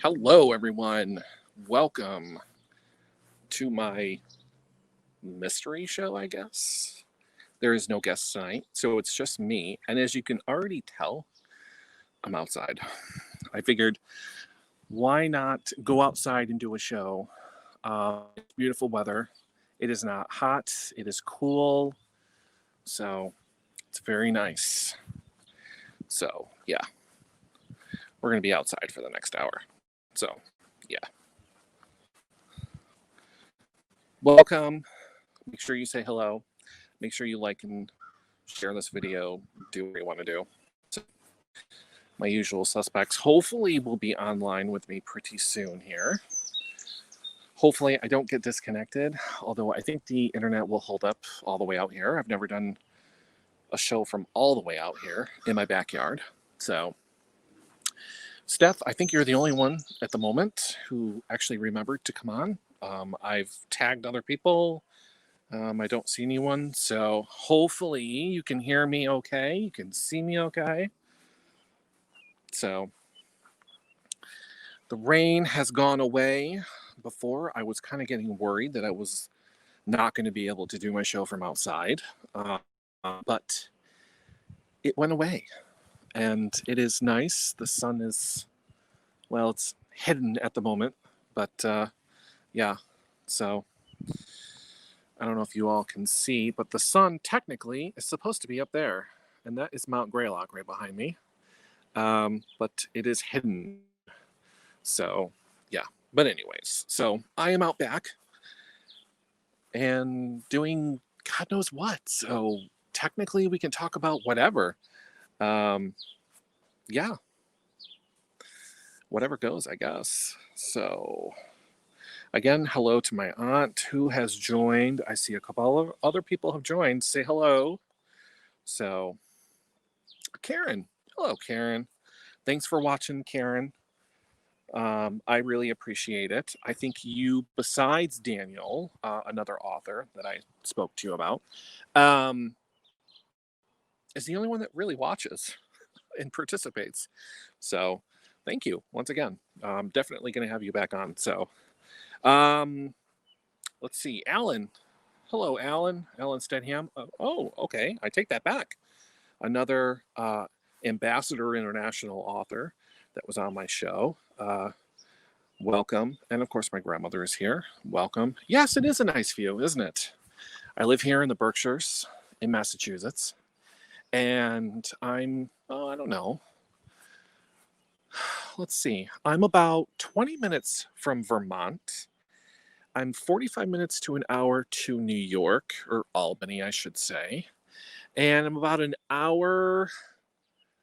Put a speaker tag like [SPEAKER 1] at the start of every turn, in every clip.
[SPEAKER 1] Hello, everyone. Welcome to my mystery show, I guess. There is no guest tonight, so it's just me. And as you can already tell, I'm outside. I figured, why not go outside and do a show? It's beautiful weather. It is not hot, it is cool. So it's very nice. So, yeah, we're going to be outside for the next hour. So, yeah. Welcome. Make sure you say hello. Make sure you like and share this video. Do what you want to do. So, my usual suspects hopefully will be online with me pretty soon here. Hopefully I don't get disconnected, although I think the internet will hold up all the way out here. I've never done a show from all the way out here in my backyard. So, Steph, I think you're the only one at the moment who actually remembered to come on. I've tagged other people. I don't see anyone, so hopefully you can hear me okay. You can see me okay. So the rain has gone away. Before, I was kind of getting worried that I was not going to be able to do my show from outside, but it went away, and it is nice. The sun is, well, it's hidden at the moment, but yeah, so I don't know if you all can see, but the sun technically is supposed to be up there, and that is Mount Greylock right behind me, but it is hidden. So yeah, but anyways, so I am out back and doing God knows what. So technically we can talk about whatever. Yeah, whatever goes, I guess. So again, hello to my aunt who has joined. I see a couple of other people have joined. Say hello. So Karen, hello Karen. Thanks for watching, Karen. I really appreciate it. I think you, besides Daniel, another author that I spoke to you about, is the only one that really watches and participates. So thank you once again. I'm definitely going to have you back on. So let's see. Alan. Hello, Alan. Alan Stenham. Oh, okay. I take that back. Another Ambassador International author that was on my show. Welcome. And of course, my grandmother is here. Welcome. Yes, it is a nice view, isn't it? I live here in the Berkshires in Massachusetts. And I'm, I don't know. Let's see. I'm about 20 minutes from Vermont. I'm 45 minutes to an hour to New York, or Albany, I should say. And I'm about an hour,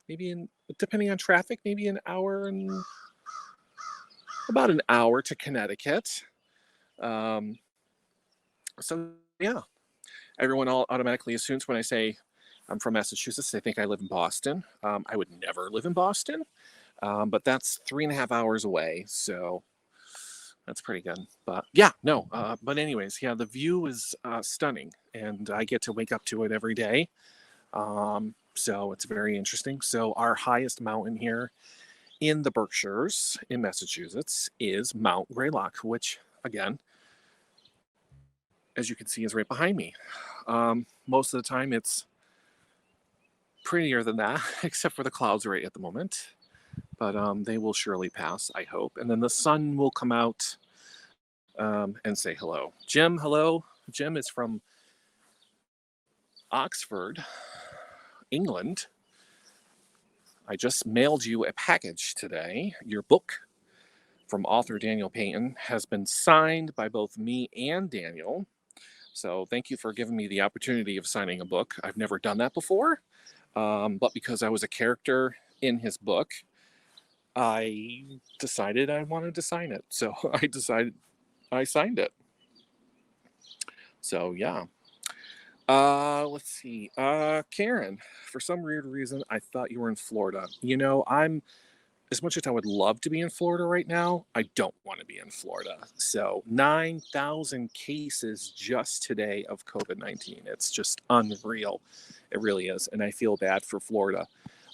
[SPEAKER 1] depending on traffic, maybe an hour and about an hour to Connecticut. So yeah, everyone all automatically assumes when I say I'm from Massachusetts, they think I live in Boston. I would never live in Boston, but that's 3.5 hours away, so that's pretty good. But yeah, no. But anyways, yeah, the view is stunning, and I get to wake up to it every day. So it's very interesting. So our highest mountain here in the Berkshires in Massachusetts is Mount Greylock, which again, as you can see, is right behind me. Most of the time it's prettier than that, except for the clouds right at the moment. But they will surely pass, I hope. And then the sun will come out and say hello. Jim, hello. Jim is from Oxford, England. I just mailed you a package today. Your book from author Daniel Payton has been signed by both me and Daniel. So thank you for giving me the opportunity of signing a book. I've never done that before, but because I was a character in his book, I decided I wanted to sign it. So I signed it. So yeah. Let's see. Karen, for some weird reason, I thought you were in Florida. You know, as much as I would love to be in Florida right now, I don't want to be in Florida. So 9,000 cases just today of COVID-19. It's just unreal. It really is. And I feel bad for Florida.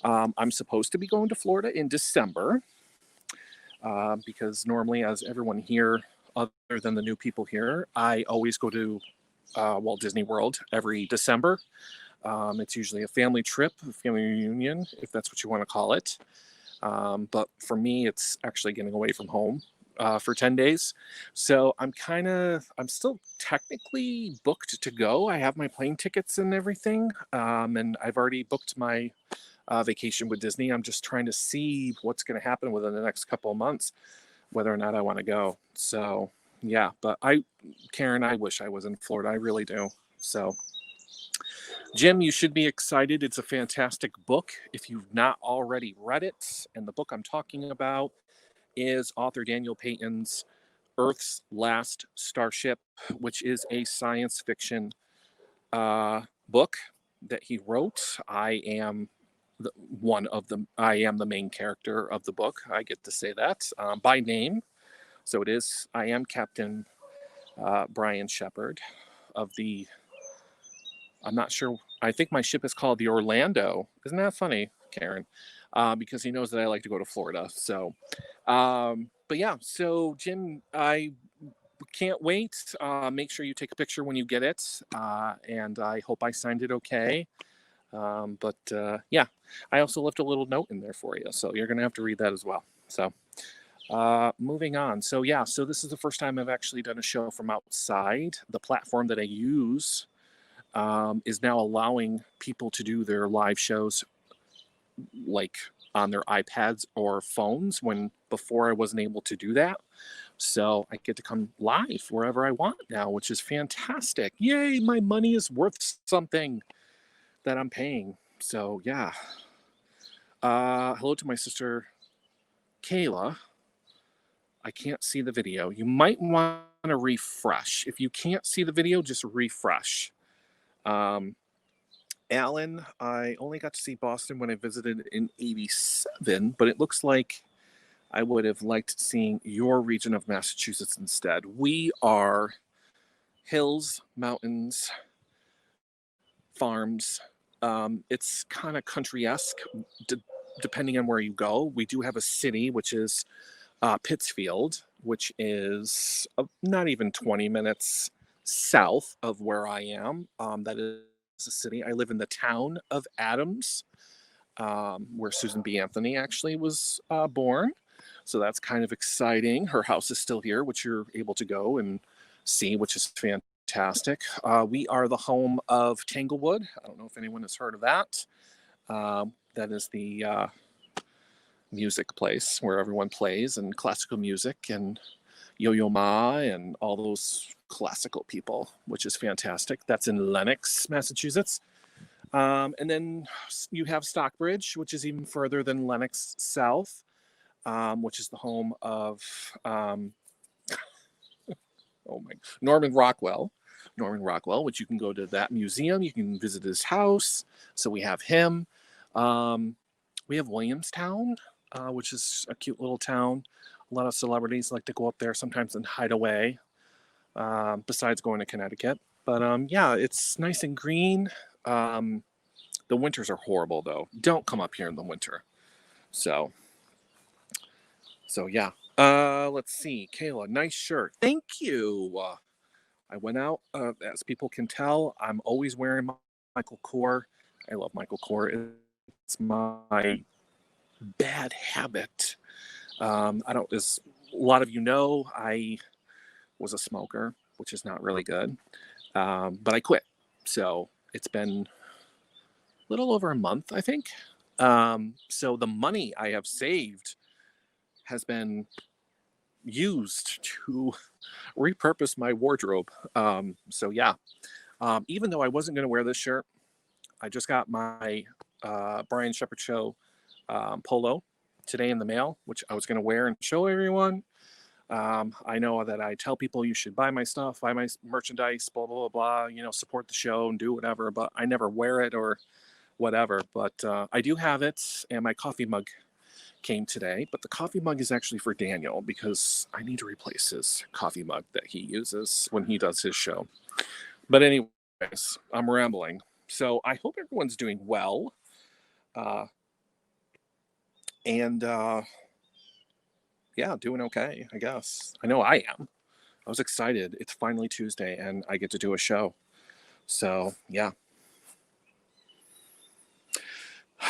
[SPEAKER 1] I'm supposed to be going to Florida in December. because normally, as everyone here, other than the new people here, I always go to Walt Disney World every December. It's usually a family trip, a family reunion, if that's what you want to call it. But for me, it's actually getting away from home for 10 days. So I'm still technically booked to go. I have my plane tickets and everything. And I've already booked my vacation with Disney. I'm just trying to see what's going to happen within the next couple of months, whether or not I want to go. So yeah, but Karen, I wish I was in Florida. I really do. So Jim, you should be excited. It's a fantastic book if you've not already read it. And the book I'm talking about is author Daniel Payton's Earth's Last Starship, which is a science fiction book that he wrote. I am the main character of the book. I get to say that by name. So I am Captain Brian Shepard of the, I'm not sure, I think my ship is called the Orlando. Isn't that funny, Karen? Because he knows that I like to go to Florida. So, but yeah, so Jim, I can't wait. Make sure you take a picture when you get it. And I hope I signed it okay. But yeah, I also left a little note in there for you. So you're going to have to read that as well. So moving on. So yeah, so this is the first time I've actually done a show from outside. The platform that I use is now allowing people to do their live shows like on their iPads or phones, when before I wasn't able to do that. So I get to come live wherever I want now, which is fantastic. Yay, my money is worth something that I'm paying. So yeah. Hello to my sister Kayla. I can't see the video. You might want to refresh. If you can't see the video, just refresh. Alan, I only got to see Boston when I visited in '87, but it looks like I would have liked seeing your region of Massachusetts instead. We are hills, mountains, farms. It's kind of country-esque, depending on where you go. We do have a city, which is Pittsfield, which is not even 20 minutes south of where I am. That is a city. I live in the town of Adams, where Susan B. Anthony actually was born. So that's kind of exciting. Her house is still here, which you're able to go and see, which is fantastic. We are the home of Tanglewood. I don't know if anyone has heard of that. That is the music place where everyone plays, and classical music, and Yo-Yo Ma and all those classical people, which is fantastic. That's in Lenox, Massachusetts. And then you have Stockbridge, which is even further than Lenox South, which is the home of Norman Rockwell. Norman Rockwell, which you can go to that museum. You can visit his house. So we have him. We have Williamstown, which is a cute little town. A lot of celebrities like to go up there sometimes and hide away, besides going to Connecticut. But yeah, it's nice and green. The winters are horrible, though. Don't come up here in the winter. So yeah. Let's see. Kayla, nice shirt. Thank you. I went out, as people can tell, I'm always wearing Michael Kors. I love Michael Kors. It's my bad habit. As a lot of you know, I was a smoker, which is not really good. But I quit. So it's been a little over a month, I think. So the money I have saved has been used to repurpose my wardrobe. So yeah, even though I wasn't going to wear this shirt, I just got my Brian Shepard Show polo today in the mail, which I was going to wear and show everyone. I know that I tell people you should buy my stuff, buy my merchandise, blah, blah, blah, blah, support the show and do whatever, but I never wear it or whatever. But I do have it, and my coffee mug came today. But the coffee mug is actually for Daniel, because I need to replace his coffee mug that he uses when he does his show. But anyways, I'm rambling. So I hope everyone's doing well. And yeah, doing okay, I guess. I know I am. I was excited. It's finally Tuesday and I get to do a show. So, yeah.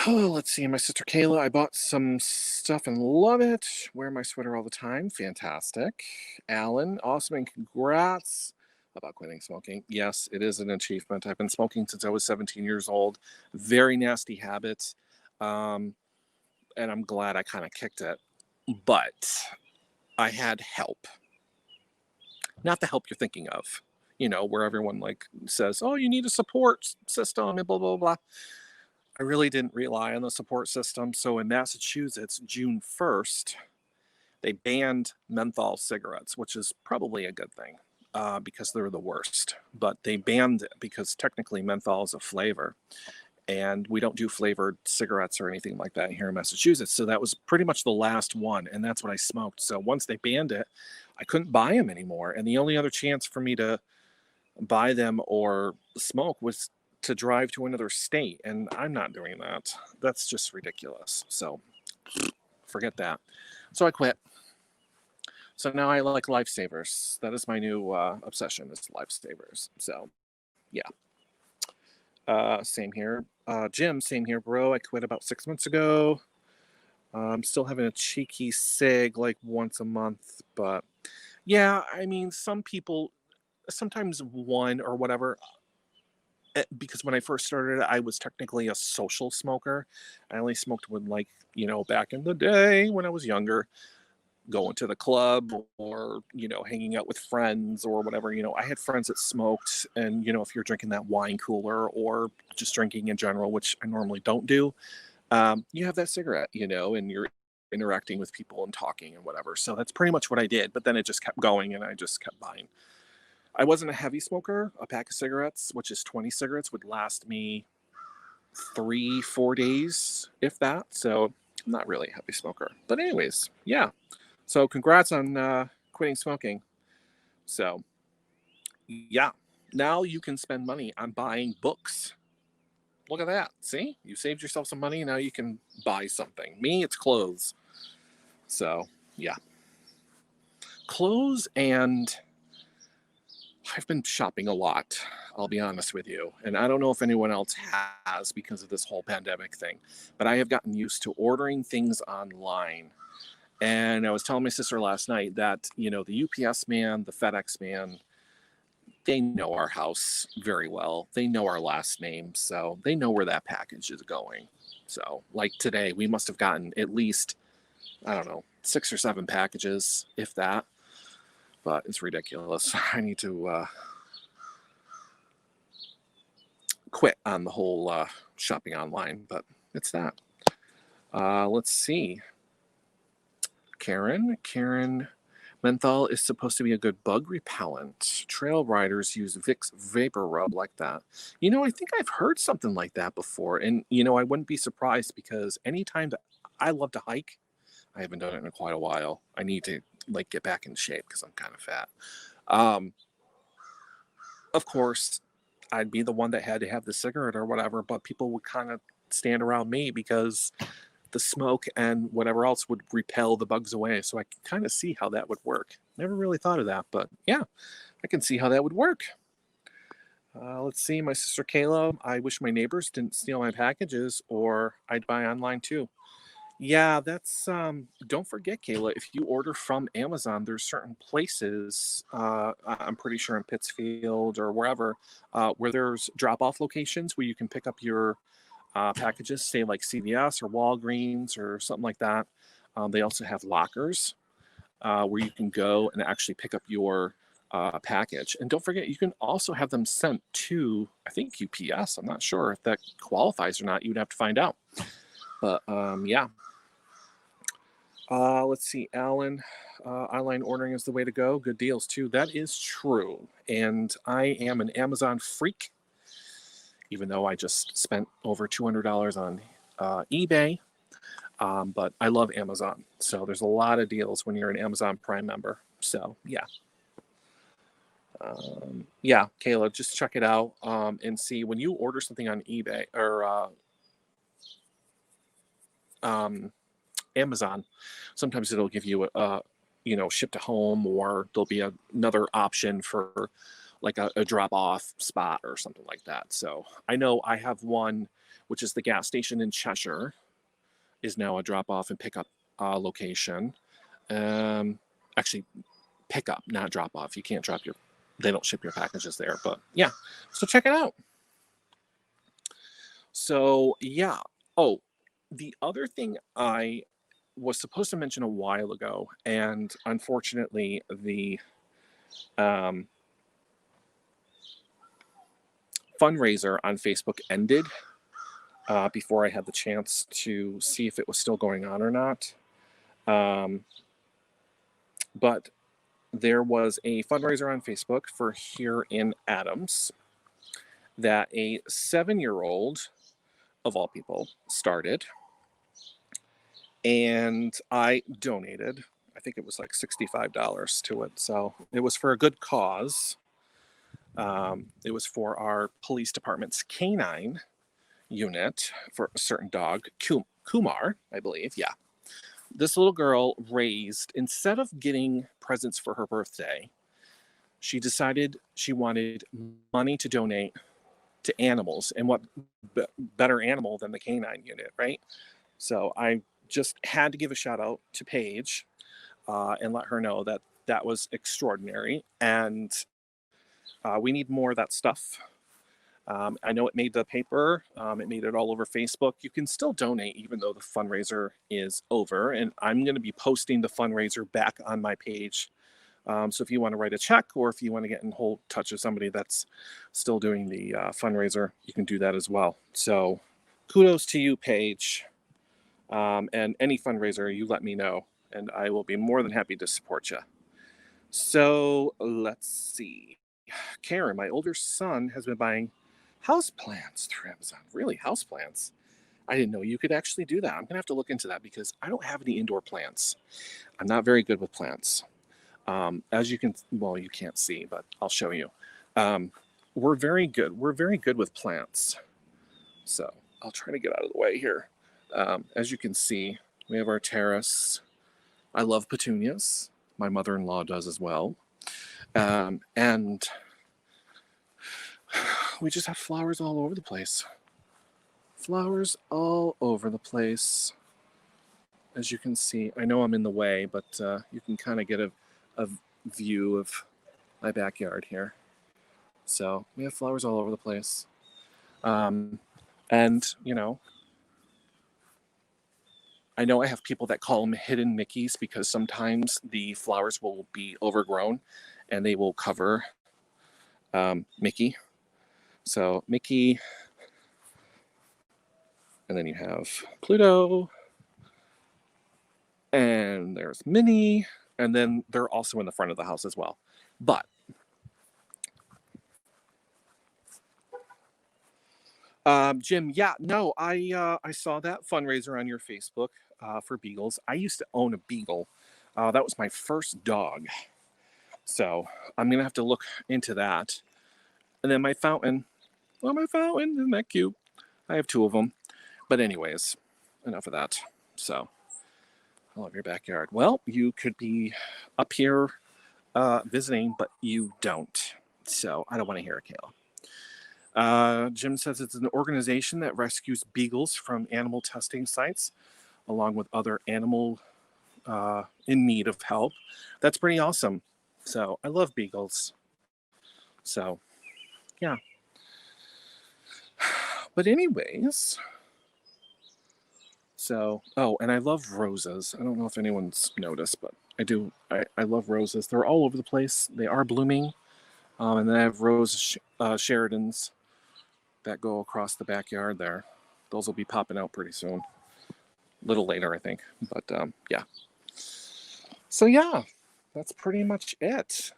[SPEAKER 1] Oh, let's see. My sister Kayla, I bought some stuff and love it. Wear my sweater all the time. Fantastic. Alan, awesome and congrats about quitting smoking. Yes, it is an achievement. I've been smoking since I was 17 years old. Very nasty habits. Um, and I'm glad I kind of kicked it. But I had help. Not the help you're thinking of, where everyone like says, oh, you need a support system and blah, blah, blah. I really didn't rely on the support system. So in Massachusetts, June 1st, they banned menthol cigarettes, which is probably a good thing because they're the worst. But they banned it because technically menthol is a flavor. And we don't do flavored cigarettes or anything like that here in Massachusetts. So that was pretty much the last one. And that's what I smoked. So once they banned it, I couldn't buy them anymore. And the only other chance for me to buy them or smoke was to drive to another state. And I'm not doing that. That's just ridiculous. So forget that. So I quit. So now I like lifesavers. That is my new obsession is lifesavers. So yeah. Same here. Jim, same here, bro. I quit about 6 months ago. I'm still having a cheeky cig like once a month, but yeah, I mean, some people, sometimes one or whatever, because when I first started, I was technically a social smoker. I only smoked when, like, back in the day when I was younger, going to the club or, hanging out with friends or whatever. I had friends that smoked, and, if you're drinking that wine cooler or just drinking in general, which I normally don't do, you have that cigarette, and you're interacting with people and talking and whatever. So that's pretty much what I did. But then it just kept going and I just kept buying. I wasn't a heavy smoker. A pack of cigarettes, which is 20 cigarettes, would last me 3-4 days, if that. So I'm not really a heavy smoker. But anyways, yeah. So congrats on quitting smoking. So yeah, now you can spend money on buying books. Look at that. See, you saved yourself some money. Now you can buy something. Me, it's clothes. So yeah, clothes, and I've been shopping a lot, I'll be honest with you. And I don't know if anyone else has because of this whole pandemic thing, but I have gotten used to ordering things online. And I was telling my sister last night that, the UPS man, the FedEx man, they know our house very well. They know our last name. So they know where that package is going. So, like today, we must have gotten at least, I don't know, 6 or 7 packages, if that. But it's ridiculous. I need to quit on the whole shopping online, but it's that. Let's see. Karen, menthol is supposed to be a good bug repellent. Trail riders use Vicks Vapor Rub like that. I think I've heard something like that before. And, I wouldn't be surprised because anytime that I love to hike, I haven't done it in quite a while. I need to get back in shape because I'm kind of fat. Of course, I'd be the one that had to have the cigarette or whatever, but people would kind of stand around me because the smoke and whatever else would repel the bugs away. So I can kind of see how that would work. Never really thought of that, but yeah, I can see how that would work. Let's see, my sister Kayla, I wish my neighbors didn't steal my packages or I'd buy online too. Yeah, that's don't forget, Kayla, if you order from Amazon, there's certain places, I'm pretty sure in Pittsfield or wherever, where there's drop-off locations where you can pick up your packages, say like CVS or Walgreens or something like that. They also have lockers where you can go and actually pick up your package. And don't forget, you can also have them sent to, I think, UPS. I'm not sure if that qualifies or not. You would have to find out. But yeah. Let's see, Alan. Online ordering is the way to go. Good deals too. That is true. And I am an Amazon freak, even though I just spent over $200 on eBay. But I love Amazon. So there's a lot of deals when you're an Amazon Prime member. So yeah. Yeah, Kayla, just check it out and see when you order something on eBay or Amazon. Sometimes it'll give you a ship to home, or there'll be another option for like a drop off spot or something like that. So I know I have one, which is the gas station in Cheshire, is now a drop off and pickup location. Actually, pickup, not drop off. You can't they don't ship your packages there, but yeah. So check it out. So yeah. Oh, the other thing I was supposed to mention a while ago, and unfortunately the fundraiser on Facebook ended before I had the chance to see if it was still going on or not. But there was a fundraiser on Facebook for here in Adams that a 7-year-old, of all people, started. And I donated, I think it was like $65 to it. So it was for a good cause. It was for our police department's canine unit for a certain dog, Kumar, I believe. Yeah. This little girl raised, instead of getting presents for her birthday, she decided she wanted money to donate to animals. And what better animal than the canine unit, right? So I just had to give a shout out to Paige and let her know that that was extraordinary. And we need more of that stuff. I know it made the paper. It made it all over Facebook. You can still donate even though the fundraiser is over. And I'm going to be posting the fundraiser back on my page. So if you want to write a check, or if you want to get in whole touch with somebody that's still doing the fundraiser, you can do that as well. So kudos to you, Paige. And any fundraiser, you let me know, and I will be more than happy to support you. So let's see. Karen, my older son, has been buying houseplants through Amazon. Really, houseplants? I didn't know you could actually do that. I'm going to have to look into that because I don't have any indoor plants. I'm not very good with plants. As you can, well, you can't see, but I'll show you. We're very good. We're very good with plants. So I'll try to get out of the way here. As you can see, we have our terrace. I love petunias. My mother-in-law does as well. And we just have flowers all over the place. Flowers all over the place. As you can see, I know I'm in the way, but you can kind of get a view of my backyard here. So we have flowers all over the place. And, I know I have people that call them hidden Mickeys because sometimes the flowers will be overgrown and they will cover Mickey. So Mickey, and then you have Pluto, and there's Minnie, and then they're also in the front of the house as well. But Jim, yeah, no, I saw that fundraiser on your Facebook for beagles. I used to own a beagle. That was my first dog. So I'm gonna have to look into that. And then my fountain. Well, my fountain, isn't that cute? I have 2 of them. But anyways, enough of that. So I love your backyard. Well, you could be up here visiting, but you don't. So I don't want to hear it, Kayla. Jim says it's an organization that rescues beagles from animal testing sites, along with other animal in need of help. That's pretty awesome. So I love beagles. So, yeah. But anyways, so, oh, and I love roses. I don't know if anyone's noticed, but I do. I love roses. They're all over the place. They are blooming. And then I have rose Sheridans that go across the backyard there. Those will be popping out pretty soon. A little later, I think. But yeah. So yeah, that's pretty much it.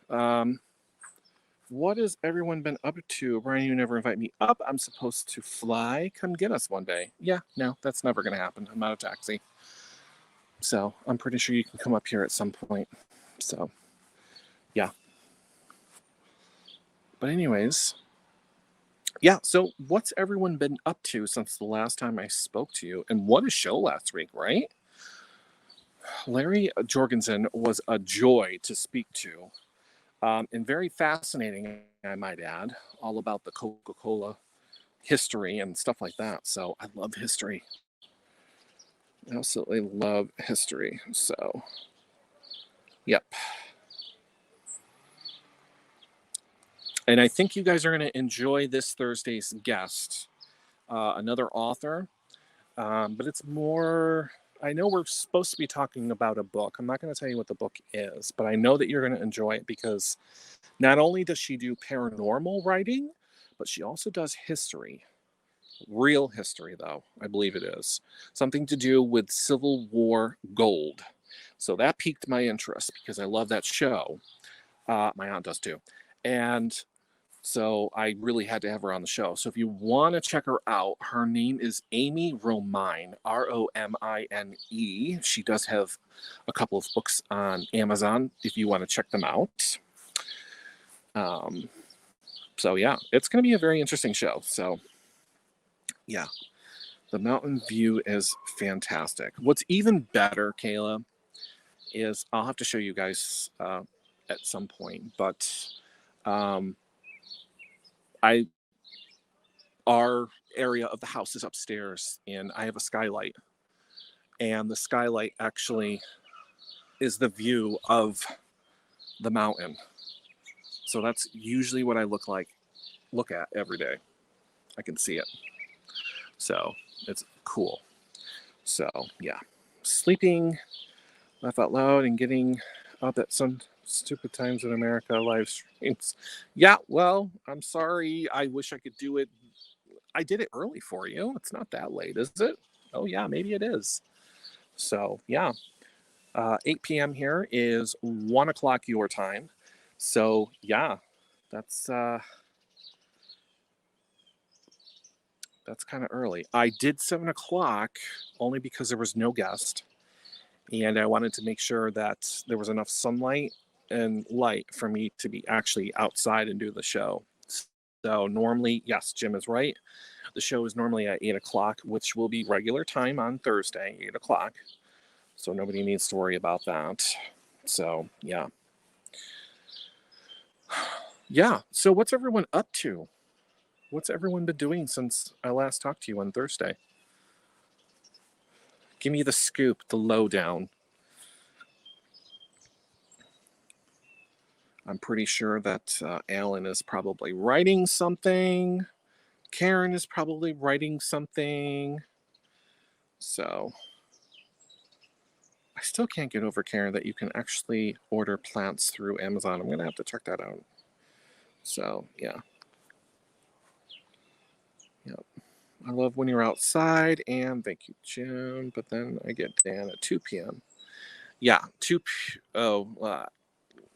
[SPEAKER 1] What has everyone been up to? Brian, you never invite me up. I'm supposed to fly. Come get us one day. Yeah, no, that's never going to happen. I'm not a taxi. So I'm pretty sure you can come up here at some point. So, yeah. But anyways, yeah, so what's everyone been up to since the last time I spoke to you? And what a show last week, right? Larry Jorgensen was a joy to speak to, and very fascinating, I might add, all about the Coca-Cola history and stuff like that. So I love history. Absolutely love history. So, yep. And I think you guys are going to enjoy this Thursday's guest, another author, but it's more. I know we're supposed to be talking about a book. I'm not going to tell you what the book is, but I know that you're going to enjoy it because not only does she do paranormal writing, but she also does history. Real history, though, I believe it is. Something to do with Civil War gold. So that piqued my interest because I love that show. My aunt does too. And so I really had to have her on the show. So if you want to check her out, her name is Amy Romine, Romine. She does have a couple of books on Amazon if you want to check them out. So yeah, it's going to be a very interesting show. So yeah, the mountain view is fantastic. What's even better, Kayla, is I'll have to show you guys at some point, but our area of the house is upstairs and I have a skylight, and the skylight actually is the view of the mountain. So that's usually what I look at every day. I can see it. So it's cool. So yeah, sleeping, laugh out loud, and getting up at some stupid times in America live streams. Yeah, well, I'm sorry. I wish I could do it. I did it early for you. It's not that late, is it? Oh yeah, maybe it is. So yeah, 8 p.m. here is 1 o'clock your time. So yeah, that's kind of early. I did 7 o'clock only because there was no guest, and I wanted to make sure that there was enough sunlight and light for me to be actually outside and do the show. So normally, yes, Jim is right. The show is normally at 8 o'clock, which will be regular time on Thursday, 8 o'clock. So nobody needs to worry about that. So yeah. Yeah. So what's everyone up to? What's everyone been doing since I last talked to you on Thursday? Give me the scoop, the lowdown. I'm pretty sure that Alan is probably writing something. Karen is probably writing something. So I still can't get over, Karen, that you can actually order plants through Amazon. I'm going to have to check that out. So yeah. Yep. I love when you're outside, and thank you, Jim. But then I get Dan at 2 p.m. Yeah,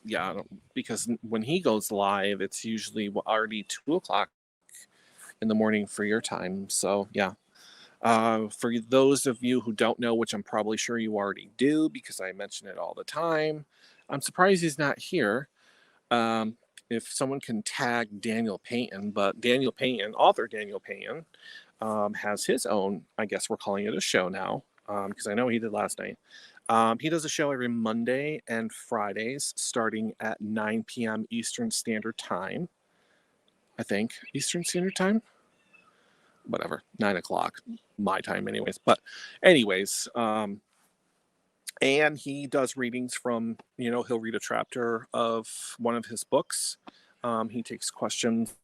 [SPEAKER 1] yeah, because when he goes live, it's usually already 2 o'clock in the morning for your time. So yeah. For those of you who don't know, which I'm probably sure you already do because I mention it all the time, I'm surprised he's not here. If someone can tag Daniel Payton, but Daniel Payton, author Daniel Payton, has his own, I guess we're calling it a show now, because I know he did last night. He does a show every Monday and Fridays starting at 9 p.m. Eastern Standard Time. I think Eastern Standard Time? Whatever, 9 o'clock, my time anyways. But anyways, and he does readings from, he'll read a chapter of one of his books. He takes questions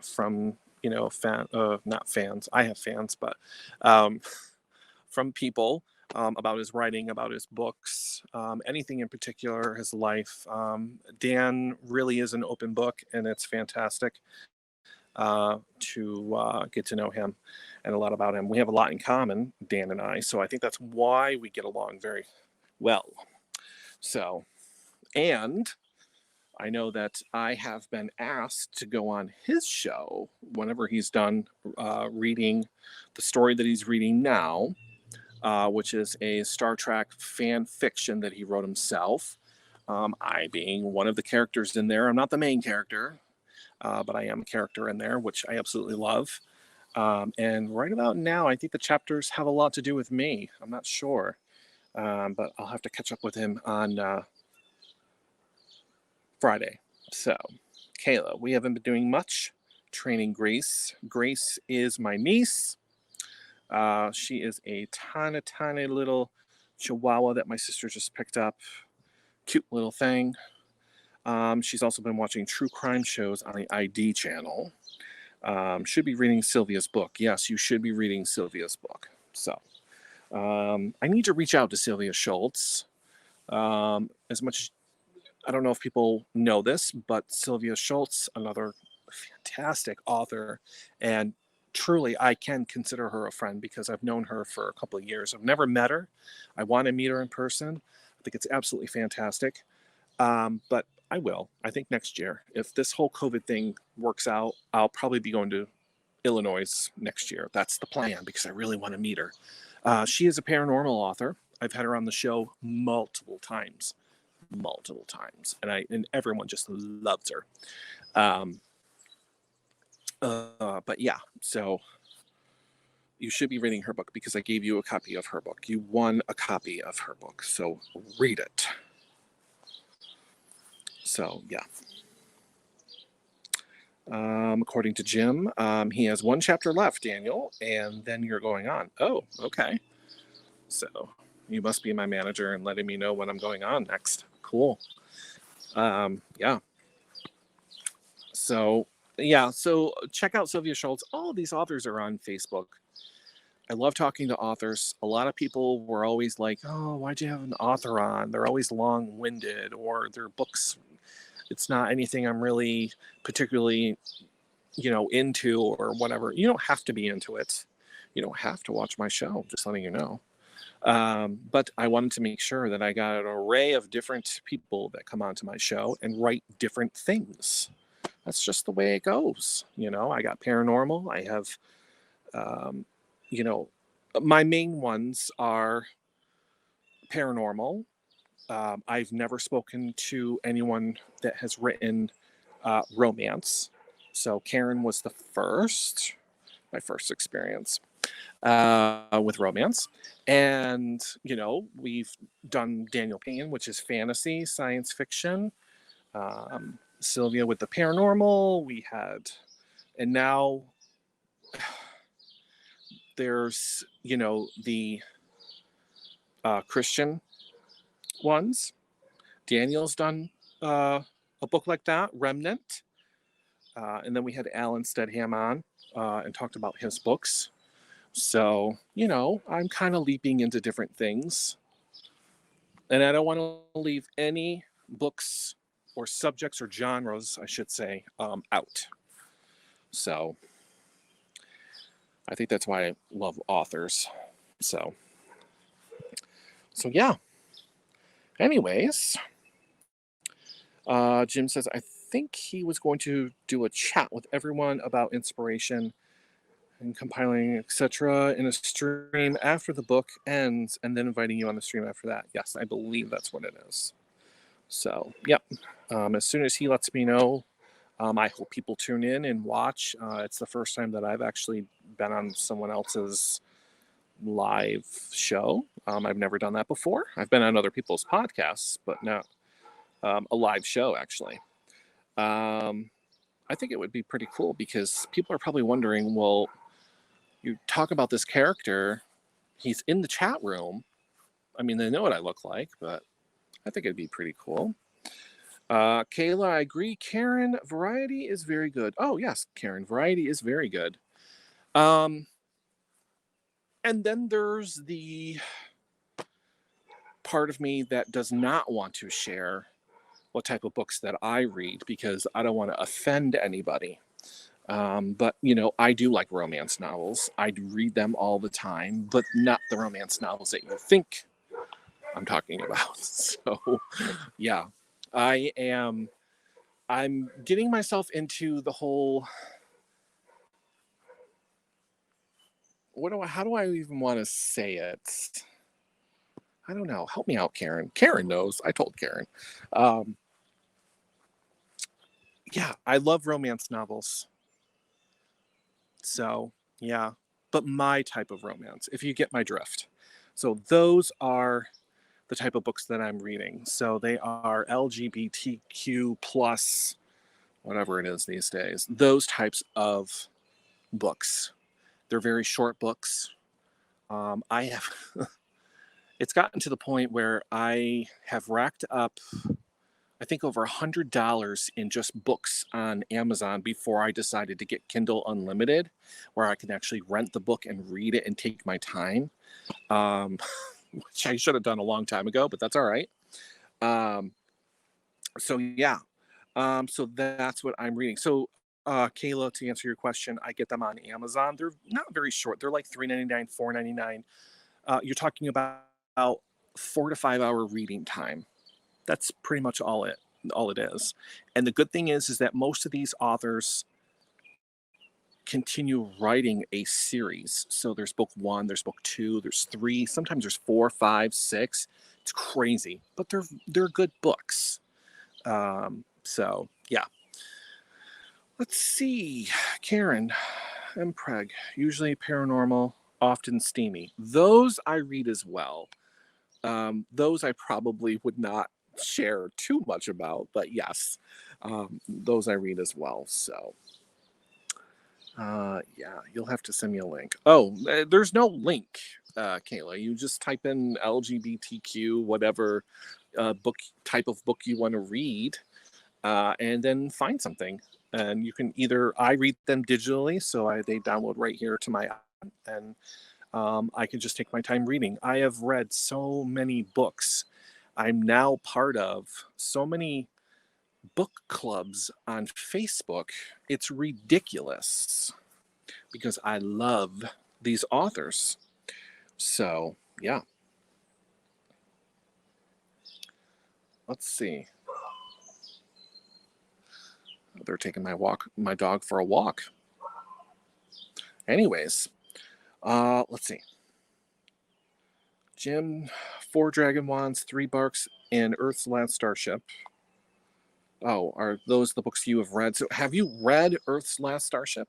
[SPEAKER 1] from, not fans. I have fans, but from people about his writing, about his books, anything in particular, his life. Dan really is an open book, and it's fantastic to get to know him and a lot about him. We have a lot in common, Dan and I, so I think that's why we get along very well. So, and I know that I have been asked to go on his show whenever he's done reading the story that he's reading now, which is a Star Trek fan fiction that he wrote himself. I being one of the characters in there. I'm not the main character, but I am a character in there, which I absolutely love. And right about now, I think the chapters have a lot to do with me. I'm not sure. but I'll have to catch up with him on Friday. So, Kayla, we haven't been doing much. Training Grace. Grace is my niece. She is a tiny little chihuahua that my sister just picked up. Cute little thing. She's also been watching true crime shows on the ID channel. Should be reading Sylvia's book. Yes, you should be reading Sylvia's book. So, I need to reach out to Sylvia Schultz. As much as I don't know if people know this, but Sylvia Schultz, another fantastic author, and truly I can consider her a friend because I've known her for a couple of years. I've never met her. I want to meet her in person. I think it's absolutely fantastic. But I will. I think next year, if this whole COVID thing works out, I'll probably be going to Illinois next year. That's the plan because I really want to meet her. She is a paranormal author. I've had her on the show multiple times, and everyone just loves her. But yeah, so you should be reading her book because I gave you a copy of her book. You won a copy of her book, so read it. So yeah. According to Jim, he has one chapter left, Daniel, and then you're going on. Oh, okay. So you must be my manager and letting me know when I'm going on next. Cool. Yeah. So check out Sylvia Schultz. All of these authors are on Facebook. I love talking to authors. A lot of people were always like, oh, why'd you have an author on? They're always long-winded, or their books, it's not anything I'm really particularly, into or whatever. You don't have to be into it. You don't have to watch my show, just letting you know. But I wanted to make sure that I got an array of different people that come onto my show and write different things. That's just the way it goes. I got paranormal. I have, my main ones are paranormal. I've never spoken to anyone that has written romance. So Karen was my first experience with romance. And, we've done Daniel Payne, which is fantasy, science fiction. Sylvia with the paranormal. And now there's, the Christian ones. Daniel's done a book like that, Remnant. And then we had Alan Stedham on and talked about his books. So, I'm kind of leaping into different things. And I don't want to leave any books or subjects or genres, I should say, out. So I think that's why I love authors. So yeah. Anyways, Jim says, I think he was going to do a chat with everyone about inspiration and compiling, etc., in a stream after the book ends, and then inviting you on the stream after that. Yes, I believe that's what it is. So, yep. As soon as he lets me know, I hope people tune in and watch. It's the first time that I've actually been on someone else's live show. I've never done that before. I've been on other people's podcasts, but not a live show, actually. I think it would be pretty cool because people are probably wondering, well, you talk about this character, he's in the chat room. I mean, they know what I look like, but I think it'd be pretty cool. Kayla, I agree. Karen, variety is very good. Oh, yes, Karen, variety is very good. And then there's the part of me that does not want to share what type of books that I read because I don't want to offend anybody. But, I do like romance novels. I do read them all the time, but not the romance novels that you think I'm talking about. So, yeah, I'm getting myself into the whole, how do I even want to say it? I don't know. Help me out, Karen. Karen knows. I told Karen. Yeah, I love romance novels. So, yeah, but my type of romance, if you get my drift. So those are the type of books that I'm reading. So they are LGBTQ plus, whatever it is these days, those types of books. They're very short books. I have, it's gotten to the point where I have racked up, I think, over $100 in just books on Amazon before I decided to get Kindle Unlimited, where I can actually rent the book and read it and take my time, which I should have done a long time ago, but that's all right. So yeah, so that's what I'm reading. So Kayla, to answer your question, I get them on Amazon. They're not very short. They're like $3.99, $4.99. You're talking about 4 to 5 hour reading time. That's pretty much all it is. And the good thing is that most of these authors continue writing a series. So there's book 1, there's book 2, there's 3, sometimes there's 4, 5, 6. It's crazy, but they're good books. So yeah. Let's see, Karen and Preg, usually paranormal, often steamy. Those I read as well. Those I probably would not share too much about, but yes, those I read as well. So yeah, you'll have to send me a link. Oh, there's no link, Kayla. You just type in LGBTQ, whatever book type of book you want to read, and then find something. And you can I read them digitally, so they download right here to my app, and I can just take my time reading. I have read so many books. I'm now part of so many book clubs on Facebook. It's ridiculous because I love these authors. So, yeah. Let's see. They're taking my dog for a walk. Anyways, let's see. Jim, 4 Dragon Wands, 3 Barks, and Earth's Last Starship. Oh, are those the books you have read? So have you read Earth's Last Starship?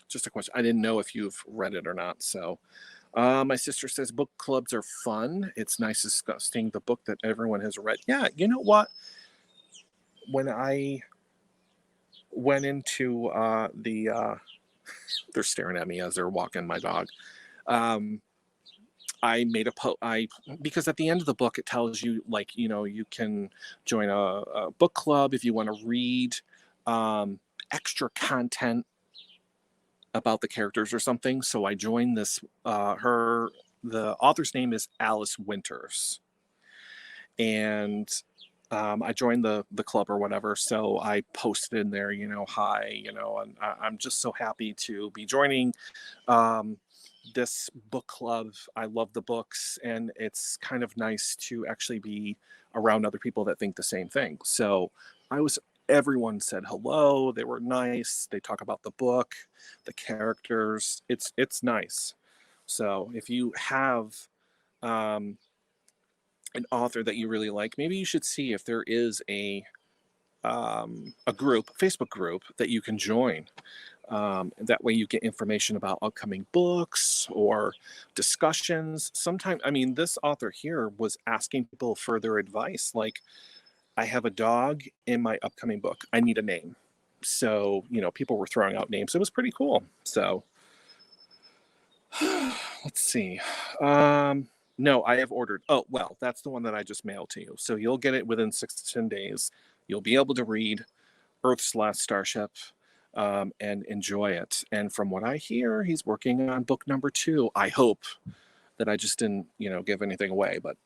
[SPEAKER 1] Just a question. I didn't know if you've read it or not. So my sister says book clubs are fun. It's nice discussing the book that everyone has read. Yeah, you know what? When I went into they're staring at me as they're walking my dog. I made because at the end of the book it tells you, like, you can join a book club if you want to read extra content about the characters or something. So I joined this. The author's name is Alice Winters, and I joined the club or whatever. So I posted in there, hi, and I'm just so happy to be joining this book club. I love the books, and it's kind of nice to actually be around other people that think the same thing. So everyone said hello. They were nice. They talk about the book, the characters. It's nice. So if you have an author that you really like, maybe you should see if there is a Facebook group that you can join. That way you get information about upcoming books or discussions. Sometimes, this author here was asking people for their advice. Like, I have a dog in my upcoming book. I need a name. So, people were throwing out names. It was pretty cool. So, let's see. No, I have ordered. Oh, well, that's the one that I just mailed to you. So you'll get it within 6 to 10 days. You'll be able to read Earth's Last Starship and enjoy it. And from what I hear, he's working on book number 2. I hope that I just didn't, give anything away, but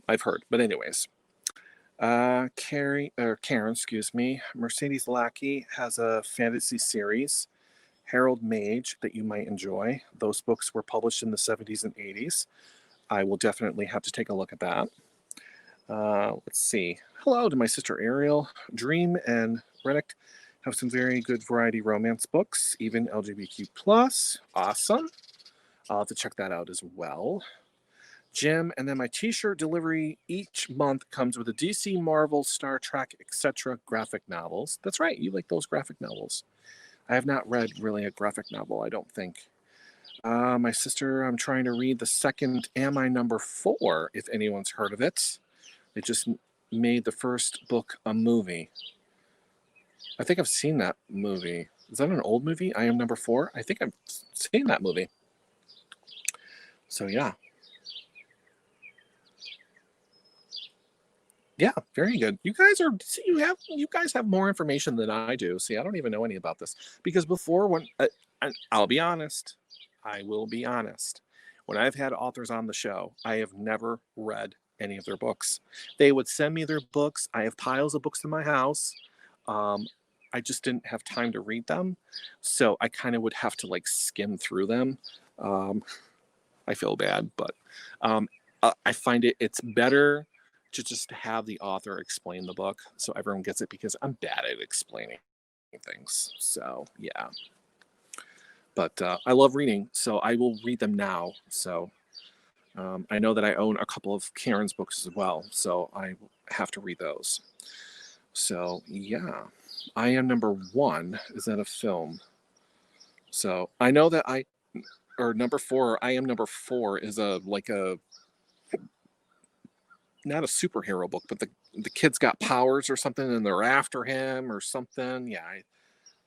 [SPEAKER 1] I've heard. But anyways, Karen, excuse me, Mercedes Lackey has a fantasy series, Harold Mage, that you might enjoy. Those books were published in the 70s and 80s. I will definitely have to take a look at that. Let's see. Hello to my sister Ariel. Dream and Reddick have some very good variety romance books, even LGBTQ+. Awesome. I'll have to check that out as well. Jim, and then my t-shirt delivery each month comes with a DC, Marvel, Star Trek, etc. graphic novels. That's right, you like those graphic novels. I have not read really a graphic novel, I don't think. My sister, I'm trying to read the second Am I Number 4, if anyone's heard of it. They just made the first book a movie. I think I've seen that movie. Is that an old movie? I Am Number 4? I think I've seen that movie. So yeah. Yeah, very good. You guys have more information than I do. See, I don't even know any about this because before when I'll be honest, I will be honest. When I've had authors on the show, I have never read any of their books. They would send me their books. I have piles of books in my house. I just didn't have time to read them, so I kind of would have to like skim through them. I feel bad, but I find it's better to just have the author explain the book so everyone gets it because I'm bad at explaining things. So yeah, but I love reading, so I will read them now. So I know that I own a couple of Karen's books as well, so I have to read those. So yeah, I Am Number 1 is that a film? So I know that Number 4, I Am Number 4 is not a superhero book, but the kid's got powers or something and they're after him or something. Yeah,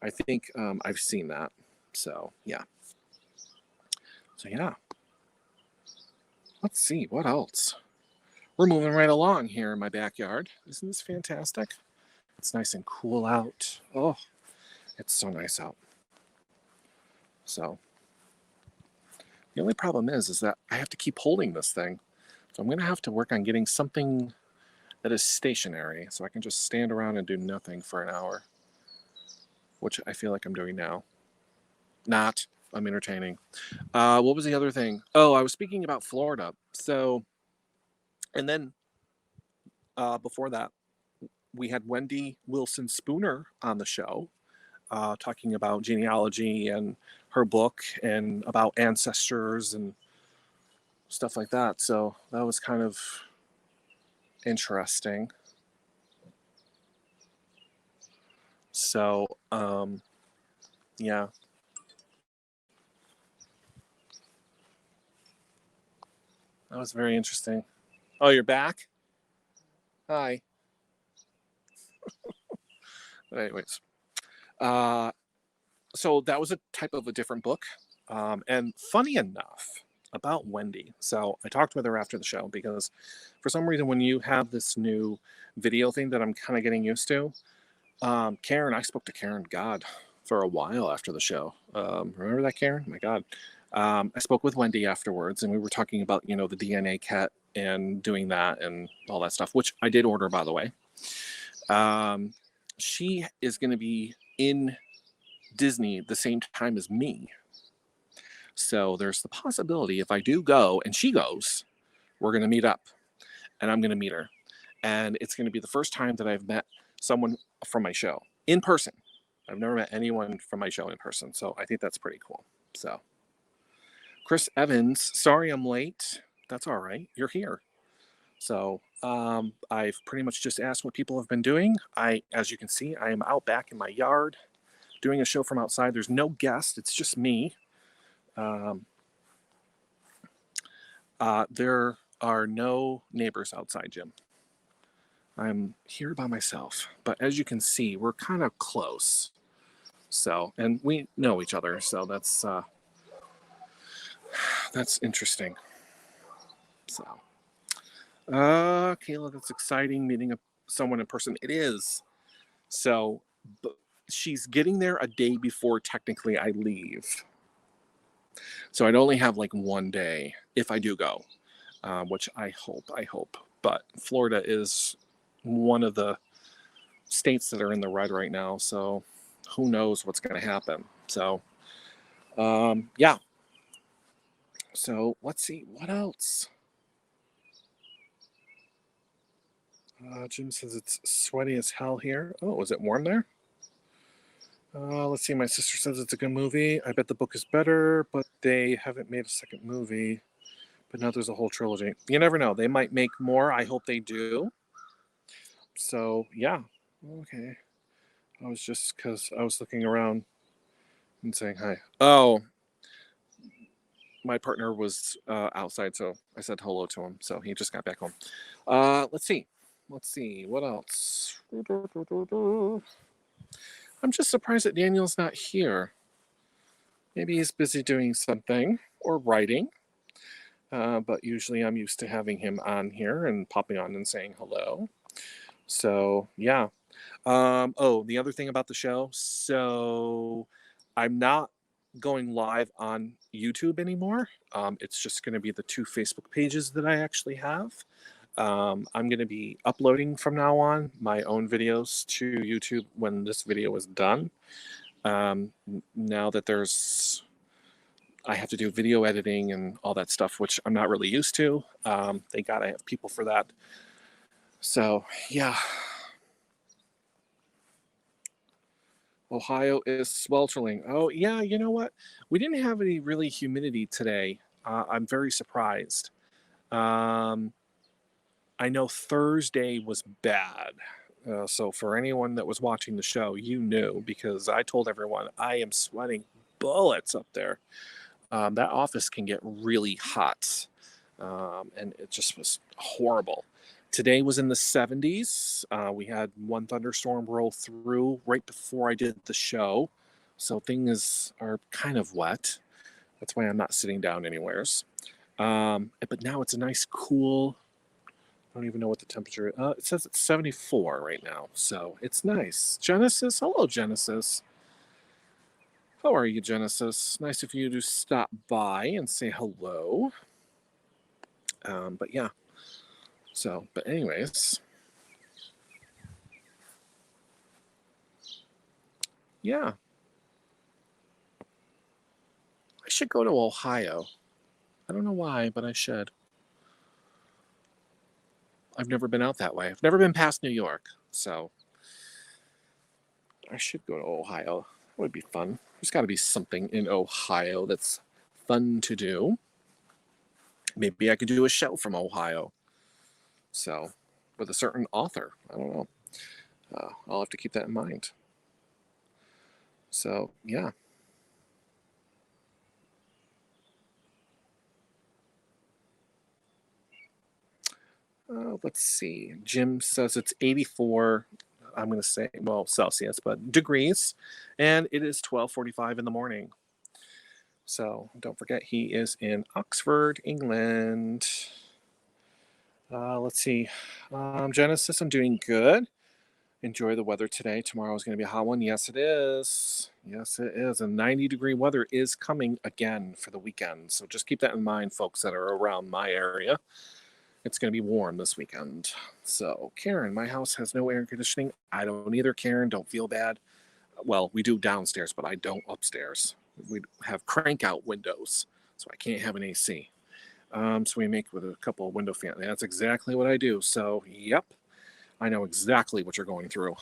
[SPEAKER 1] I think I've seen that. So yeah. Let's see what else. We're moving right along here in my backyard. Isn't this fantastic? It's nice and cool out. Oh, it's so nice out. So the only problem is that I have to keep holding this thing. So I'm going to have to work on getting something that is stationary so I can just stand around and do nothing for an hour, which I feel like I'm doing now. I'm entertaining. What was the other thing? Oh, I was speaking about Florida. So, and then before that, we had Wendy Wilson Spooner on the show talking about genealogy and her book and about ancestors and stuff like that. So that was kind of interesting. So, yeah. That was very interesting. Oh, you're back? Hi. But anyways, so that was a type of a different book. And funny enough about Wendy, so I talked with her after the show because for some reason when you have this new video thing that I'm kind of getting used to, Karen, I spoke to Karen, God, for a while after the show. Remember that, Karen? My God. I spoke with Wendy afterwards and we were talking about, the DNA kit and doing that and all that stuff, which I did order, by the way. She is going to be in Disney the same time as me. So there's the possibility if I do go and she goes, we're going to meet up and I'm going to meet her. And it's going to be the first time that I've met someone from my show in person. I've never met anyone from my show in person. So I think that's pretty cool. So Chris Evans, sorry I'm late. That's all right. You're here. So I've pretty much just asked what people have been doing. As you can see, I am out back in my yard doing a show from outside. There's no guest. It's just me. There are no neighbors outside, Jim. I'm here by myself. But as you can see, we're kind of close. So, and we know each other. So that's interesting. So, Kayla, that's exciting meeting someone in person. It is. So, but she's getting there a day before technically I leave. So I'd only have like one day if I do go, which I hope. But Florida is one of the states that are in the red right now. So who knows what's going to happen. So, yeah. So let's see. What else? Jim says it's sweaty as hell here. Oh, is it warm there? Let's see. My sister says it's a good movie. I bet the book is better, but they haven't made a second movie. But now there's a whole trilogy. You never know. They might make more. I hope they do. So, yeah. Okay. I was looking around and saying hi. Oh, my partner was outside, so I said hello to him. So he just got back home. Let's see. Let's see. What else? I'm just surprised that Daniel's not here. Maybe he's busy doing something or writing. But usually I'm used to having him on here and popping on and saying hello. So, yeah. Oh, the other thing about the show. So I'm not going live on YouTube anymore. It's just going to be the 2 Facebook pages that I actually have. I'm going to be uploading from now on my own videos to YouTube when this video is done. Now that I have to do video editing and all that stuff, which I'm not really used to. They got to have people for that. So, yeah. Ohio is sweltering. Oh, yeah, you know what? We didn't have any really humidity today. I'm very surprised. I know Thursday was bad. So for anyone that was watching the show, you knew, because I told everyone I am sweating bullets up there. That office can get really hot. And it just was horrible. Today was in the 70s. We had one thunderstorm roll through right before I did the show. So things are kind of wet. That's why I'm not sitting down anywheres. But now it's a nice cool, I don't even know what the temperature is. It says it's 74 right now. So it's nice. Genesis, hello, Genesis. How are you, Genesis? Nice of you to stop by and say hello. But yeah. So, but anyways. Yeah. I should go to Ohio. I don't know why, but I should. I've never been out that way. I've never been past New York. So I should go to Ohio. That would be fun. There's got to be something in Ohio that's fun to do. Maybe I could do a show from Ohio. So, with a certain author. I don't know. I'll have to keep that in mind. So, yeah. Let's see. Jim says it's 84. I'm going to say, well, Celsius, but degrees. And it is 12:45 in the morning. So don't forget, he is in Oxford, England. Let's see. Genesis, I'm doing good. Enjoy the weather today. Tomorrow is going to be a hot one. Yes, it is. Yes, it is. And 90-degree weather is coming again for the weekend. So just keep that in mind, folks that are around my area. It's going to be warm this weekend. So, Karen, my house has no air conditioning. I don't either, Karen. Don't feel bad. Well, we do downstairs, but I don't upstairs. We have crank out windows, so I can't have an AC. So we make with a couple of window fans. That's exactly what I do. So, yep, I know exactly what you're going through.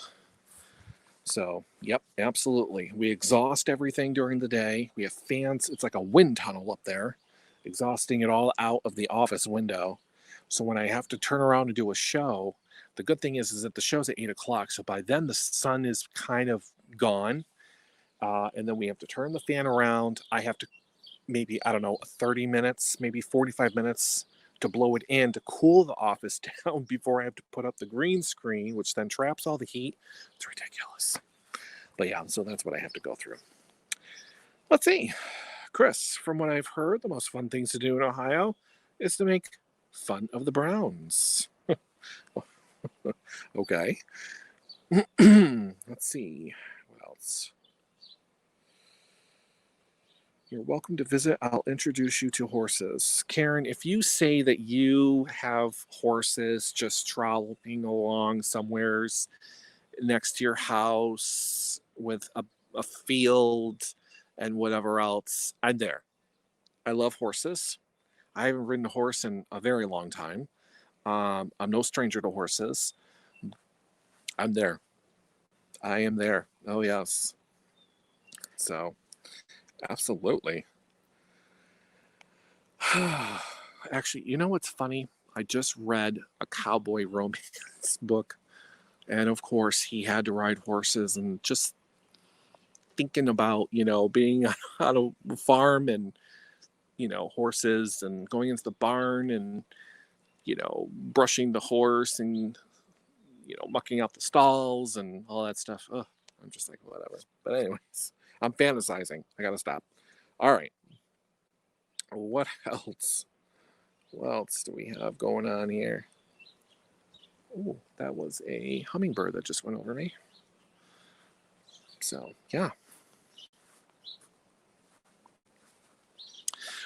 [SPEAKER 1] So, yep, absolutely. We exhaust everything during the day. We have fans. It's like a wind tunnel up there, exhausting it all out of the office window. So when I have to turn around and do a show, the good thing is that the show's at 8 o'clock. So by then the sun is kind of gone. And then we have to turn the fan around. I have to maybe, I don't know, 30 minutes, maybe 45 minutes to blow it in to cool the office down before I have to put up the green screen, which then traps all the heat. It's ridiculous. But yeah, so that's what I have to go through. Let's see. Chris, from what I've heard, the most fun things to do in Ohio is to make fun of the Browns. Okay. Let's see. What else? You're welcome to visit. I'll introduce you to horses. Karen, if you say that you have horses just trolloping along somewheres next to your house with a field and whatever else, I'm there. I love horses. I haven't ridden a horse in a very long time. I'm no stranger to horses. I'm there. I am there. Oh, yes. So, absolutely. Actually, you know what's funny? I just read a cowboy romance book. And of course, he had to ride horses, and just thinking about, being on a farm and horses and going into the barn and, brushing the horse and, mucking out the stalls and all that stuff. Ugh, I'm just like, whatever. But anyways, I'm fantasizing. I gotta stop. All right. What else? What else do we have going on here? Oh, that was a hummingbird that just went over me. So, yeah.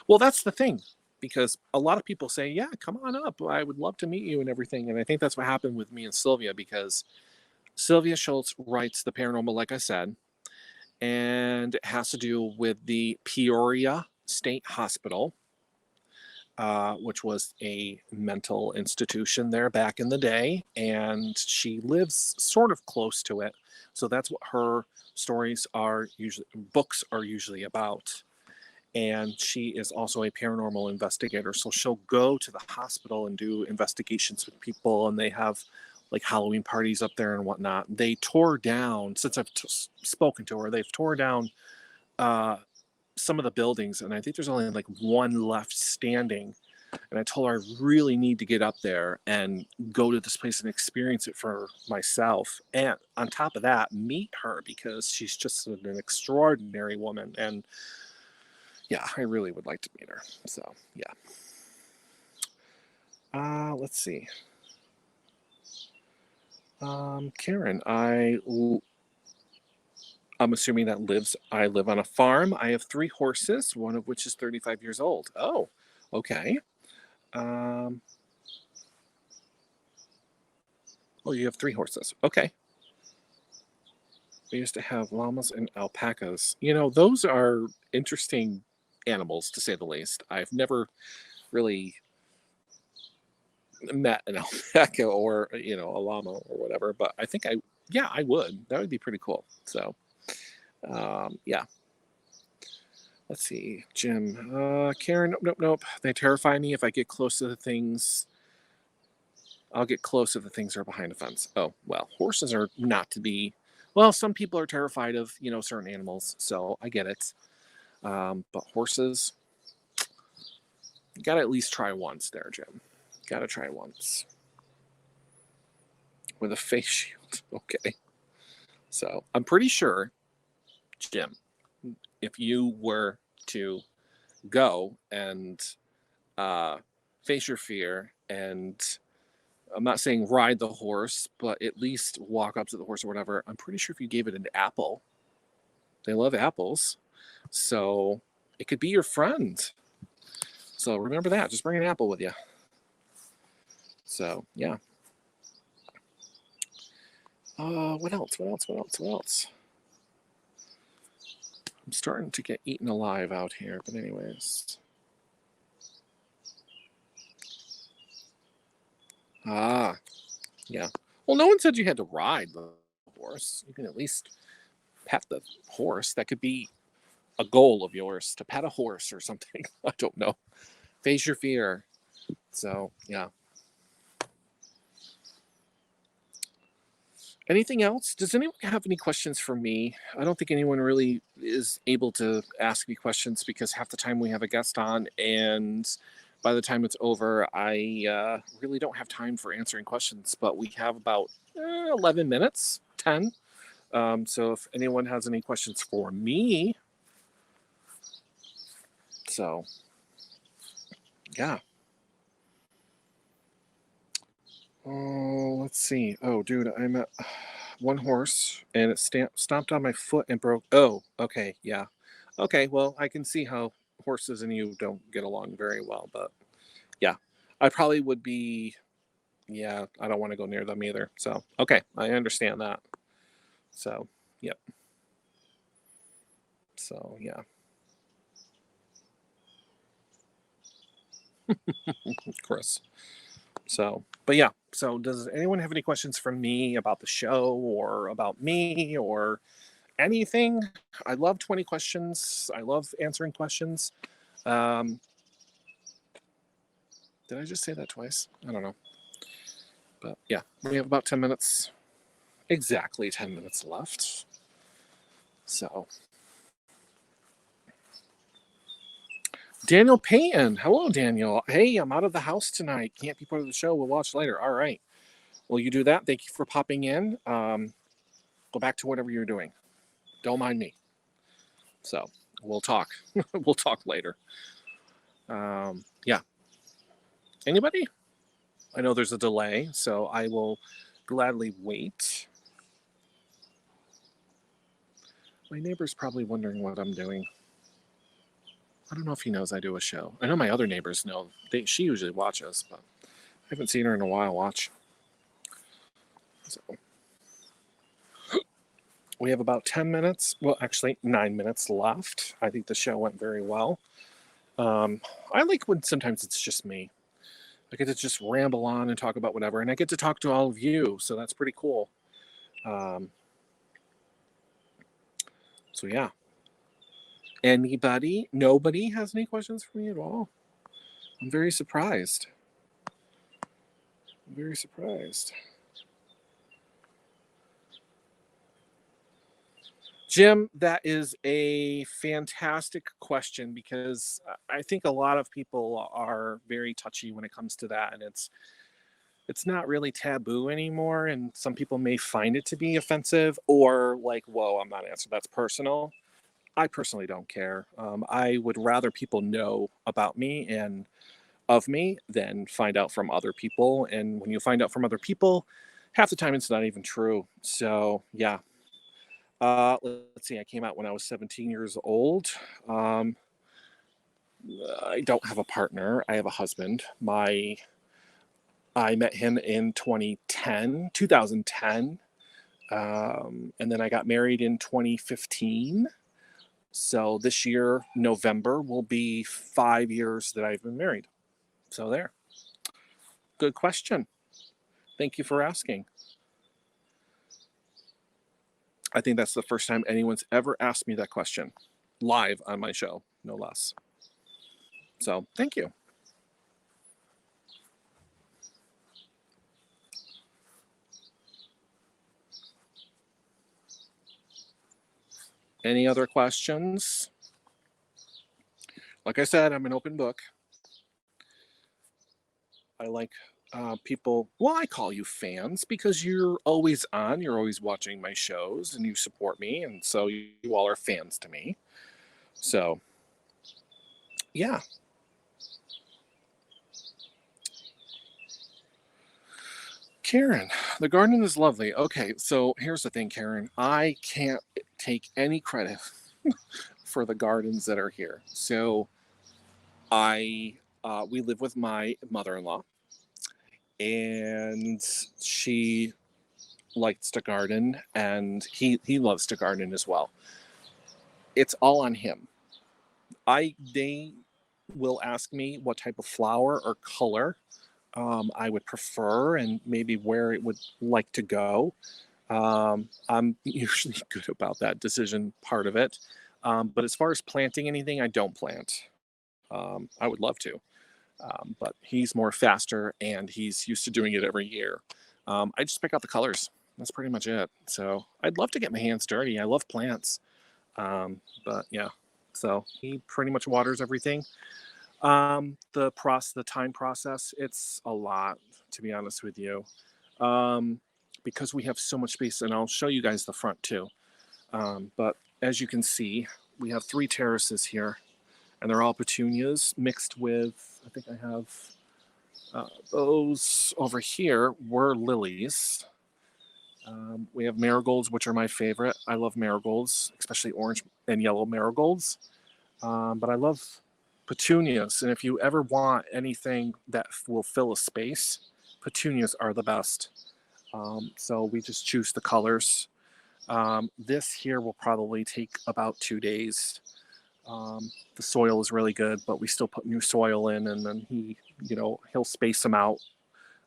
[SPEAKER 1] Well, that's the thing, because a lot of people say, yeah, come on up. I would love to meet you and everything. And I think that's what happened with me and Sylvia, because Sylvia Schultz writes the paranormal, like I said, and it has to do with the Peoria State Hospital, which was a mental institution there back in the day. And she lives sort of close to it. So that's what her stories are usually, books are usually about. And she is also a paranormal investigator. So she'll go to the hospital and do investigations with people, and they have like Halloween parties up there and whatnot. They tore down, since I've spoken to her, they've tore down some of the buildings, and I think there's only like one left standing. And I told her I really need to get up there and go to this place and experience it for myself. And on top of that, meet her, because she's just an extraordinary woman. And yeah, I really would like to meet her. So, yeah. Let's see. Karen, I'm assuming that I live on a farm. I have 3 horses, one of which is 35 years old. Oh, okay. Oh, you have 3 horses. Okay. We used to have llamas and alpacas. Those are interesting animals, to say the least. I've never really met an alpaca or a llama or whatever, but I think I would. That would be pretty cool. So yeah, let's see. Jim, Karen, nope. They terrify me. If I get close to the things, I'll get close if the things are behind a fence. Oh, well, horses are not to be. Well, some people are terrified of certain animals, so I get it. But horses, you gotta at least try once there, Jim. Gotta try once. With a face shield. Okay. So I'm pretty sure, Jim, if you were to go and face your fear, and I'm not saying ride the horse, but at least walk up to the horse or whatever, I'm pretty sure if you gave it an apple, they love apples. So it could be your friend. So remember that. Just bring an apple with you. So, yeah. What else? I'm starting to get eaten alive out here, but anyways. Yeah. Well, no one said you had to ride the horse. You can at least pet the horse. That could be a goal of yours, to pet a horse or something. I don't know. Face your fear. So, yeah. Anything else? Does anyone have any questions for me? I don't think anyone really is able to ask me questions, because half the time we have a guest on, and by the time it's over, I really don't have time for answering questions. But we have about 11 minutes, 10. So if anyone has any questions for me, so yeah. Oh, let's see. Oh, dude, I'm at one horse, and it stomped on my foot and broke. Oh, okay, yeah. Okay, well, I can see how horses and you don't get along very well, but yeah, I probably would be. Yeah, I don't want to go near them either. So, okay, I understand that. So, yep. So, yeah. Chris. So, but yeah. So, does anyone have any questions for me about the show, or about me, or anything? I love 20 questions. I love answering questions. Um, did I just say that twice? I don't know. But yeah, we have about 10 minutes. Exactly 10 minutes left. So, Daniel Payton. Hello, Daniel. Hey, I'm out of the house tonight. Can't be part of the show. We'll watch later. All right. Well, you do that. Thank you for popping in. Go back to whatever you're doing. Don't mind me. So we'll talk. We'll talk later. Yeah. Anybody? I know there's a delay, so I will gladly wait. My neighbor's probably wondering what I'm doing. I don't know if he knows I do a show. I know my other neighbors know. She usually watches, but I haven't seen her in a while watch. So we have about 10 minutes. Well, actually 9 minutes left. I think the show went very well. I like when sometimes it's just me. I get to just ramble on and talk about whatever, and I get to talk to all of you, so that's pretty cool. So yeah. Anybody? Nobody has any questions for me at all? I'm very surprised. I'm very surprised. Jim, that is a fantastic question because I think a lot of people are very touchy when it comes to that, and it's not really taboo anymore, and some people may find it to be offensive or like, whoa, I'm not answering, that's personal. I personally don't care. I would rather people know about me and of me than find out from other people, and when you find out from other people, half the time it's not even true. So yeah. Let's see, I came out when I was 17 years old. I don't have a partner. I have a husband. I met him in 2010. And then I got married in 2015. So this year, November, will be 5 years that I've been married. So there. Good question. Thank you for asking. I think that's the first time anyone's ever asked me that question live on my show, no less. So thank you. Any other questions? Like I said, I'm an open book. I like people, well, I call you fans because you're always on, you're always watching my shows and you support me. And so you all are fans to me. So, yeah. Karen, the garden is lovely. Okay, so here's the thing, Karen. I can't take any credit for the gardens that are here. So we live with my mother-in-law, and she likes to garden, and he loves to garden as well. It's all on him. They will ask me what type of flower or color I would prefer, and maybe where it would like to go. I'm usually good about that decision part of it. But as far as planting anything, I don't plant. I would love to. But he's more faster and he's used to doing it every year. I just pick out the colors. That's pretty much it. So I'd love to get my hands dirty. I love plants. But yeah, so he pretty much waters everything. The time process, it's a lot, to be honest with you. Because we have so much space, and I'll show you guys the front too. But as you can see, we have 3 terraces here, and they're all petunias mixed with, I think I have those over here were lilies. We have marigolds, which are my favorite. I love marigolds, especially orange and yellow marigolds. But I love petunias, and if you ever want anything that will fill a space, petunias are the best. So we just choose the colors. This here will probably take about 2 days. The soil is really good, but we still put new soil in, and then he'll space them out.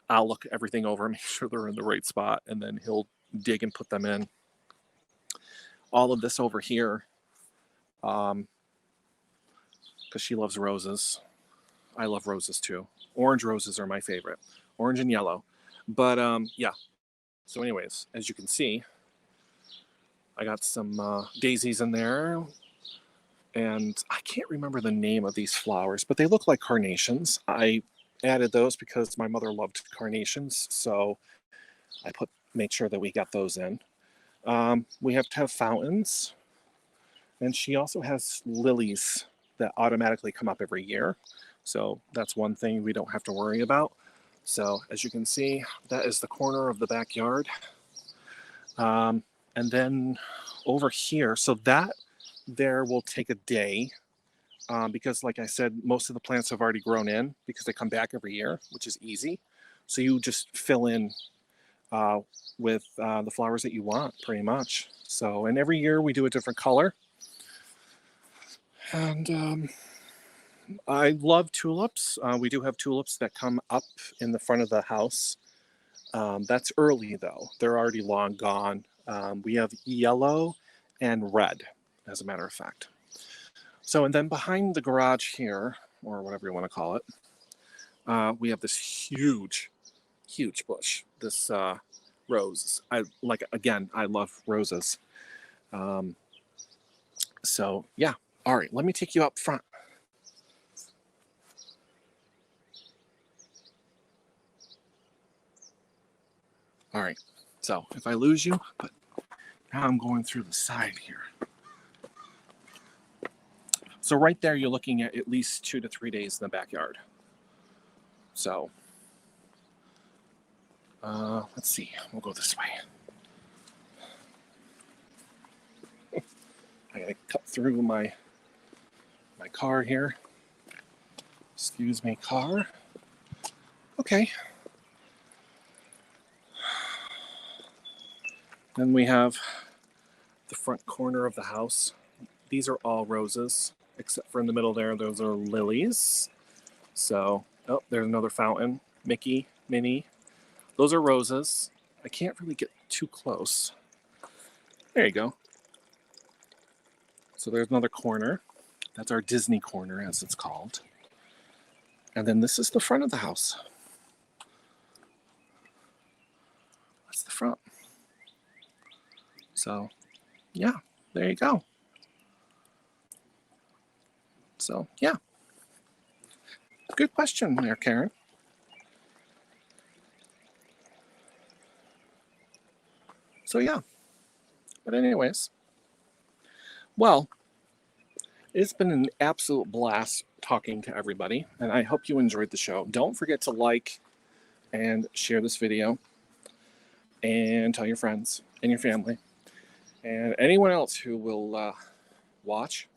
[SPEAKER 1] I'll look everything over, make sure they're in the right spot, and then he'll dig and put them in. All of this over here, because she loves roses. I love roses too. Orange roses are my favorite. Orange and yellow. But yeah. So anyways, as you can see, I got some daisies in there. And I can't remember the name of these flowers, but they look like carnations. I added those because my mother loved carnations, so I made sure that we got those in. We have to have fountains, and she also has lilies that automatically come up every year. So that's one thing we don't have to worry about. So as you can see, that is the corner of the backyard. And then over here, so that there will take a day because like I said, most of the plants have already grown in because they come back every year, which is easy. So you just fill in with the flowers that you want pretty much. So, and every year we do a different color. And I love tulips. We do have tulips that come up in the front of the house. That's early though. They're already long gone. We have yellow and red, as a matter of fact. So, and then behind the garage here, or whatever you want to call it, we have this huge bush. This rose. I like, again, I love roses. So yeah. All right, let me take you up front. All right, so if I lose you, but now I'm going through the side here. So right there, you're looking at least 2 to 3 days in the backyard. So let's see, we'll go this way. I gotta cut through my car here. Excuse me, car. Okay. Then we have the front corner of the house. These are all roses, except for in the middle there, those are lilies. So, oh, there's another fountain. Mickey, Minnie. Those are roses. I can't really get too close. There you go. So there's another corner. That's our Disney corner, as it's called. And then this is the front of the house. That's the front. So, yeah, there you go. So, yeah. Good question there, Karen. So, yeah. But anyways, well, it's been an absolute blast talking to everybody, and I hope you enjoyed the show. Don't forget to like and share this video and tell your friends and your family and anyone else who will watch.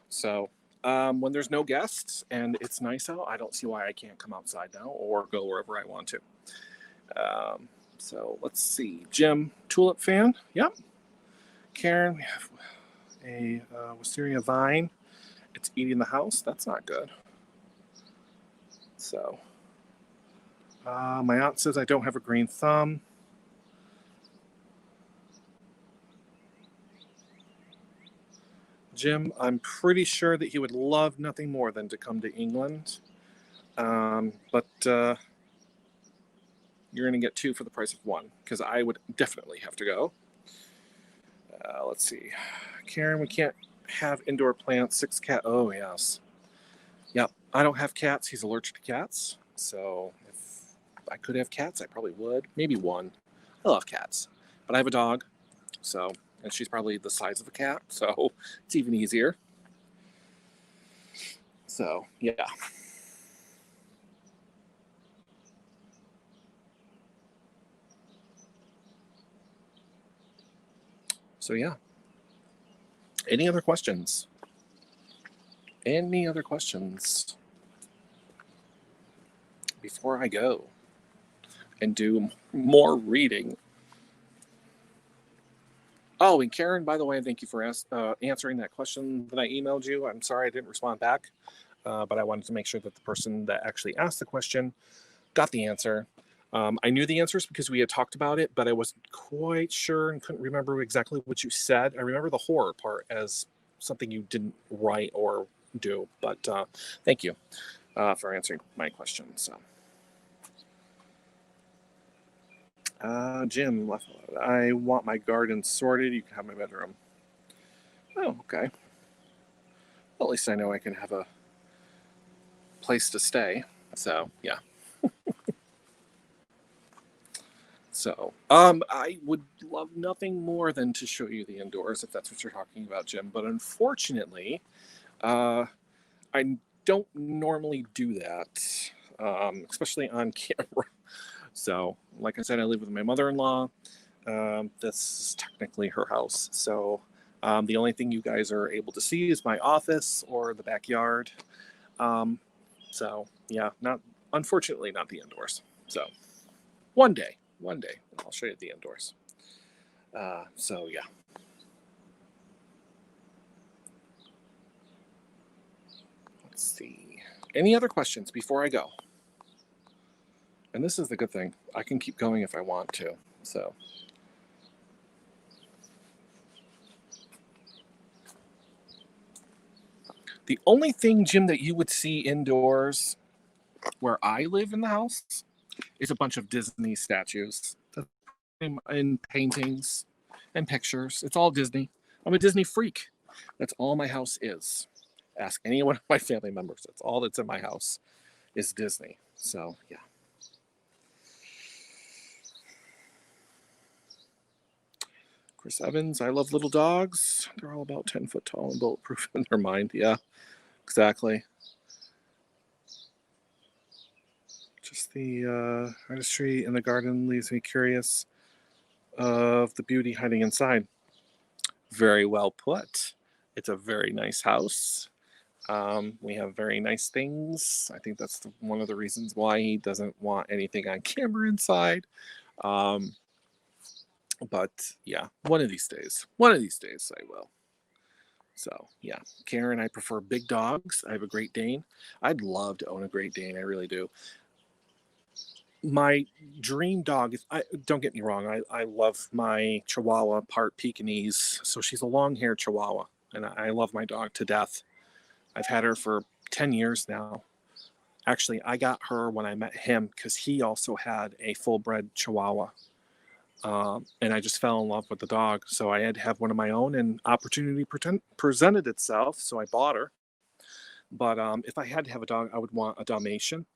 [SPEAKER 1] So when there's no guests and it's nice out, I don't see why I can't come outside now or go wherever I want to. So let's see. Jim, tulip fan. Yep. Karen, we have a wisteria vine. It's eating the house. That's not good. So my aunt says I don't have a green thumb. Jim, I'm pretty sure that he would love nothing more than to come to England. But you're going to get 2 for the price of 1, because I would definitely have to go. Let's see. Karen, we can't have indoor plants. 6 cat. Oh, yes. Yep. I don't have cats. He's allergic to cats. So if I could have cats, I probably would. Maybe 1. I love cats. But I have a dog. So, and she's probably the size of a cat. So it's even easier. So, yeah. So, yeah. Any other questions? Any other questions before I go and do more reading? Oh, and Karen, by the way, thank you for answering that question that I emailed you. I'm sorry I didn't respond back, but I wanted to make sure that the person that actually asked the question got the answer. I knew the answers because we had talked about it, but I wasn't quite sure and couldn't remember exactly what you said. I remember the horror part as something you didn't write or do, but thank you for answering my question. So, Jim, I want my garden sorted. You can have my bedroom. Oh, okay. At least I know I can have a place to stay. So yeah. So I would love nothing more than to show you the indoors if that's what you're talking about, Jim. But unfortunately, uh, I don't normally do that, especially on camera. So, like I said, I live with my mother-in-law. This is technically her house. So the only thing you guys are able to see is my office or the backyard. Um, so yeah, not unfortunately not the indoors. So one day, I'll show you the indoors. So yeah. Let's see. Any other questions before I go? And this is the good thing. I can keep going if I want to. So. The only thing, Jim, that you would see indoors where I live in the house is a bunch of Disney statues and paintings and pictures. It's all Disney. I'm a Disney freak. That's all my house is. Ask any one of my family members. That's all that's in my house is Disney. So, yeah. Chris Evans, I love little dogs. They're all about 10 foot tall and bulletproof in their mind. Yeah, exactly. Just the artistry in the garden leaves me curious of the beauty hiding inside. Very well put. It's a very nice house. We have very nice things. I think that's one of the reasons why he doesn't want anything on camera inside. Um, but yeah, one of these days I will. So yeah, Karen, I prefer big dogs. I have a Great Dane. I'd love to own a Great Dane. I really do. My dream dog is, don't get me wrong, I love my Chihuahua, part Pekingese. So she's a long haired Chihuahua, and I love my dog to death. I've had her for 10 years now. Actually, I got her when I met him because he also had a full bred Chihuahua. And I just fell in love with the dog. So I had to have one of my own, and opportunity presented itself. So I bought her. But if I had to have a dog, I would want a Dalmatian.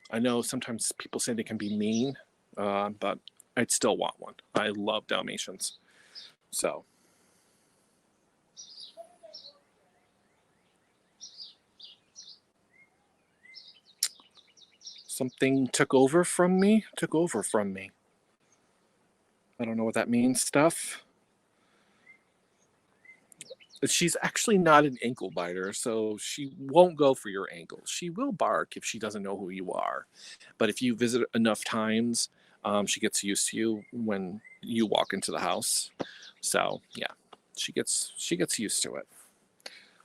[SPEAKER 1] I know sometimes people say they can be mean, but I'd still want one. I love Dalmatians. So. Something took over from me. I don't know what that means, stuff. She's actually not an ankle biter, so she won't go for your ankle. She will bark if she doesn't know who you are. But if you visit enough times, she gets used to you when you walk into the house. So yeah, she gets used to it.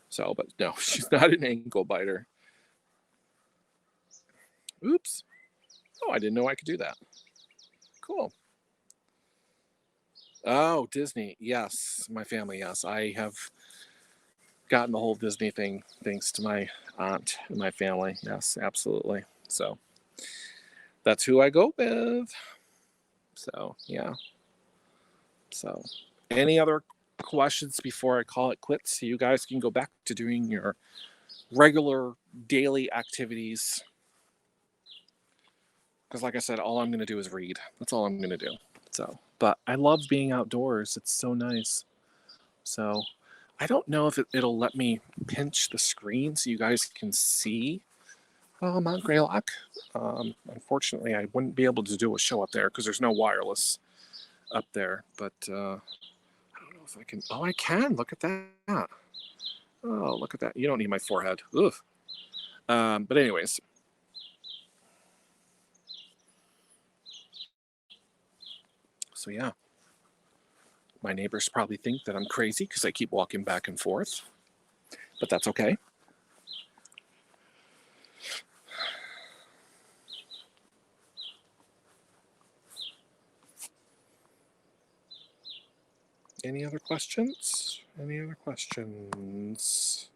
[SPEAKER 1] So, but no, she's not an ankle biter. Oops. Oh, I didn't know I could do that. Cool. Oh, Disney. Yes, my family. Yes, I have gotten the whole Disney thing thanks to my aunt and my family. Yes, absolutely. So that's who I go with. So yeah. So any other questions before I call it quits? So you guys can go back to doing your regular daily activities. Because like I said, all I'm going to do is read. That's all I'm going to do. So, but I love being outdoors. It's so nice. So I don't know if it'll let me pinch the screen so you guys can see Mount Greylock. Unfortunately, I wouldn't be able to do a show up there because there's no wireless up there. But I don't know if I can. Oh, I can. Look at that. Oh, look at that. You don't need my forehead. Ugh. But anyways. So yeah. My neighbors probably think that I'm crazy because I keep walking back and forth. But that's okay. Any other questions? Any other questions?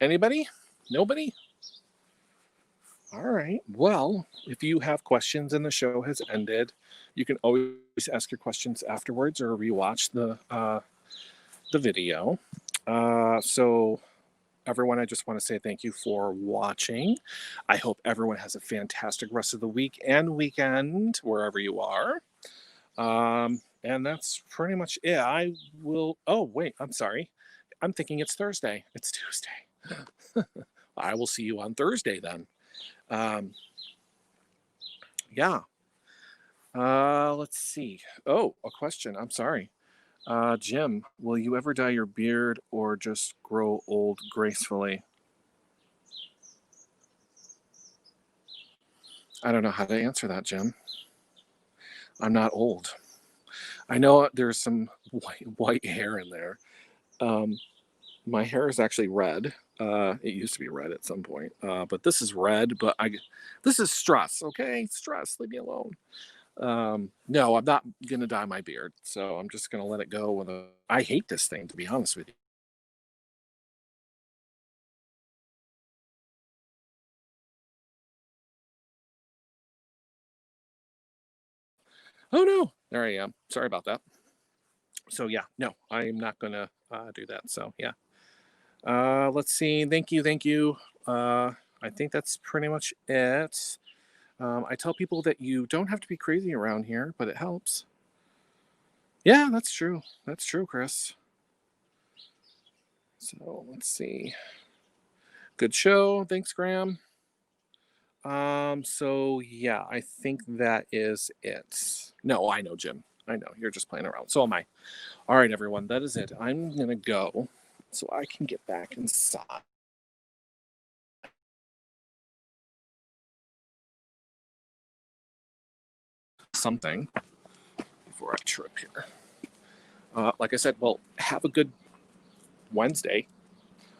[SPEAKER 1] Anybody? Nobody? All right. Well, if you have questions and the show has ended, you can always ask your questions afterwards or rewatch the video. So everyone, I just want to say thank you for watching. I hope everyone has a fantastic rest of the week and weekend wherever you are. And that's pretty much it. I will. Oh, wait. I'm sorry. I'm thinking it's Thursday. It's Tuesday. I will see you on Thursday then. Yeah. Let's see. Oh, a question. I'm sorry. Jim, will you ever dye your beard or just grow old gracefully? I don't know how to answer that, Jim. I'm not old. I know there's some white hair in there. My hair is actually red. It used to be red at some point, but this is red. But this is stress. Okay, stress. Leave me alone. No, I'm not gonna dye my beard, so I'm just gonna let it go. I hate this thing, to be honest with you. Oh no, there I am. Sorry about that. So yeah, no, I'm not gonna do that. So yeah. Let's see. Thank you, thank you. I think that's pretty much it. I tell people that you don't have to be crazy around here, but it helps. Yeah, that's true. That's true, Chris. So let's see. Good show. Thanks, Graham. So yeah, I think that is it. No, I know, Jim. I know. You're just playing around. So am I. All right, everyone, that is it. I'm gonna go so I can get back inside. Something before I trip here. Like I said, well, have a good Wednesday.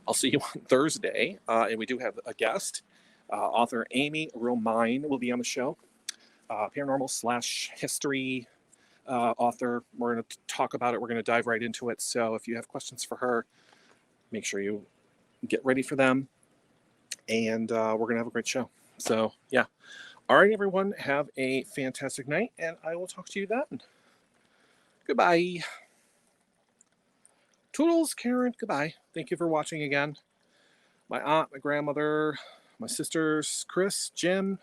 [SPEAKER 1] I'll see you on Thursday. And we do have a guest. Author Amy Romine will be on the show. Paranormal / history author. We're going to talk about it. We're going to dive right into it. So if you have questions for her, make sure you get ready for them. And we're going to have a great show. So, yeah. All right, everyone. Have a fantastic night. And I will talk to you then. Goodbye. Toodles, Karen. Goodbye. Thank you for watching again. My aunt, my grandmother, my sisters, Chris, Jim.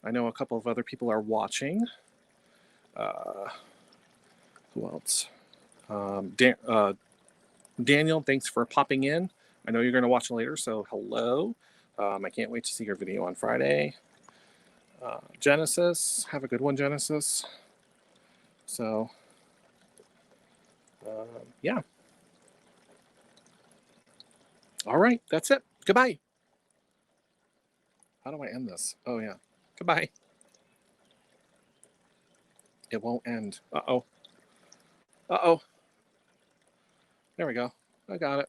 [SPEAKER 1] I know a couple of other people are watching. Who else? Daniel, thanks for popping in. I know you're going to watch it later, so hello. I can't wait to see your video on Friday. Genesis, have a good one, Genesis. So, yeah. All right, that's it. Goodbye. How do I end this? Oh, yeah. Goodbye. It won't end. Uh-oh. Uh-oh. There we go. I got it.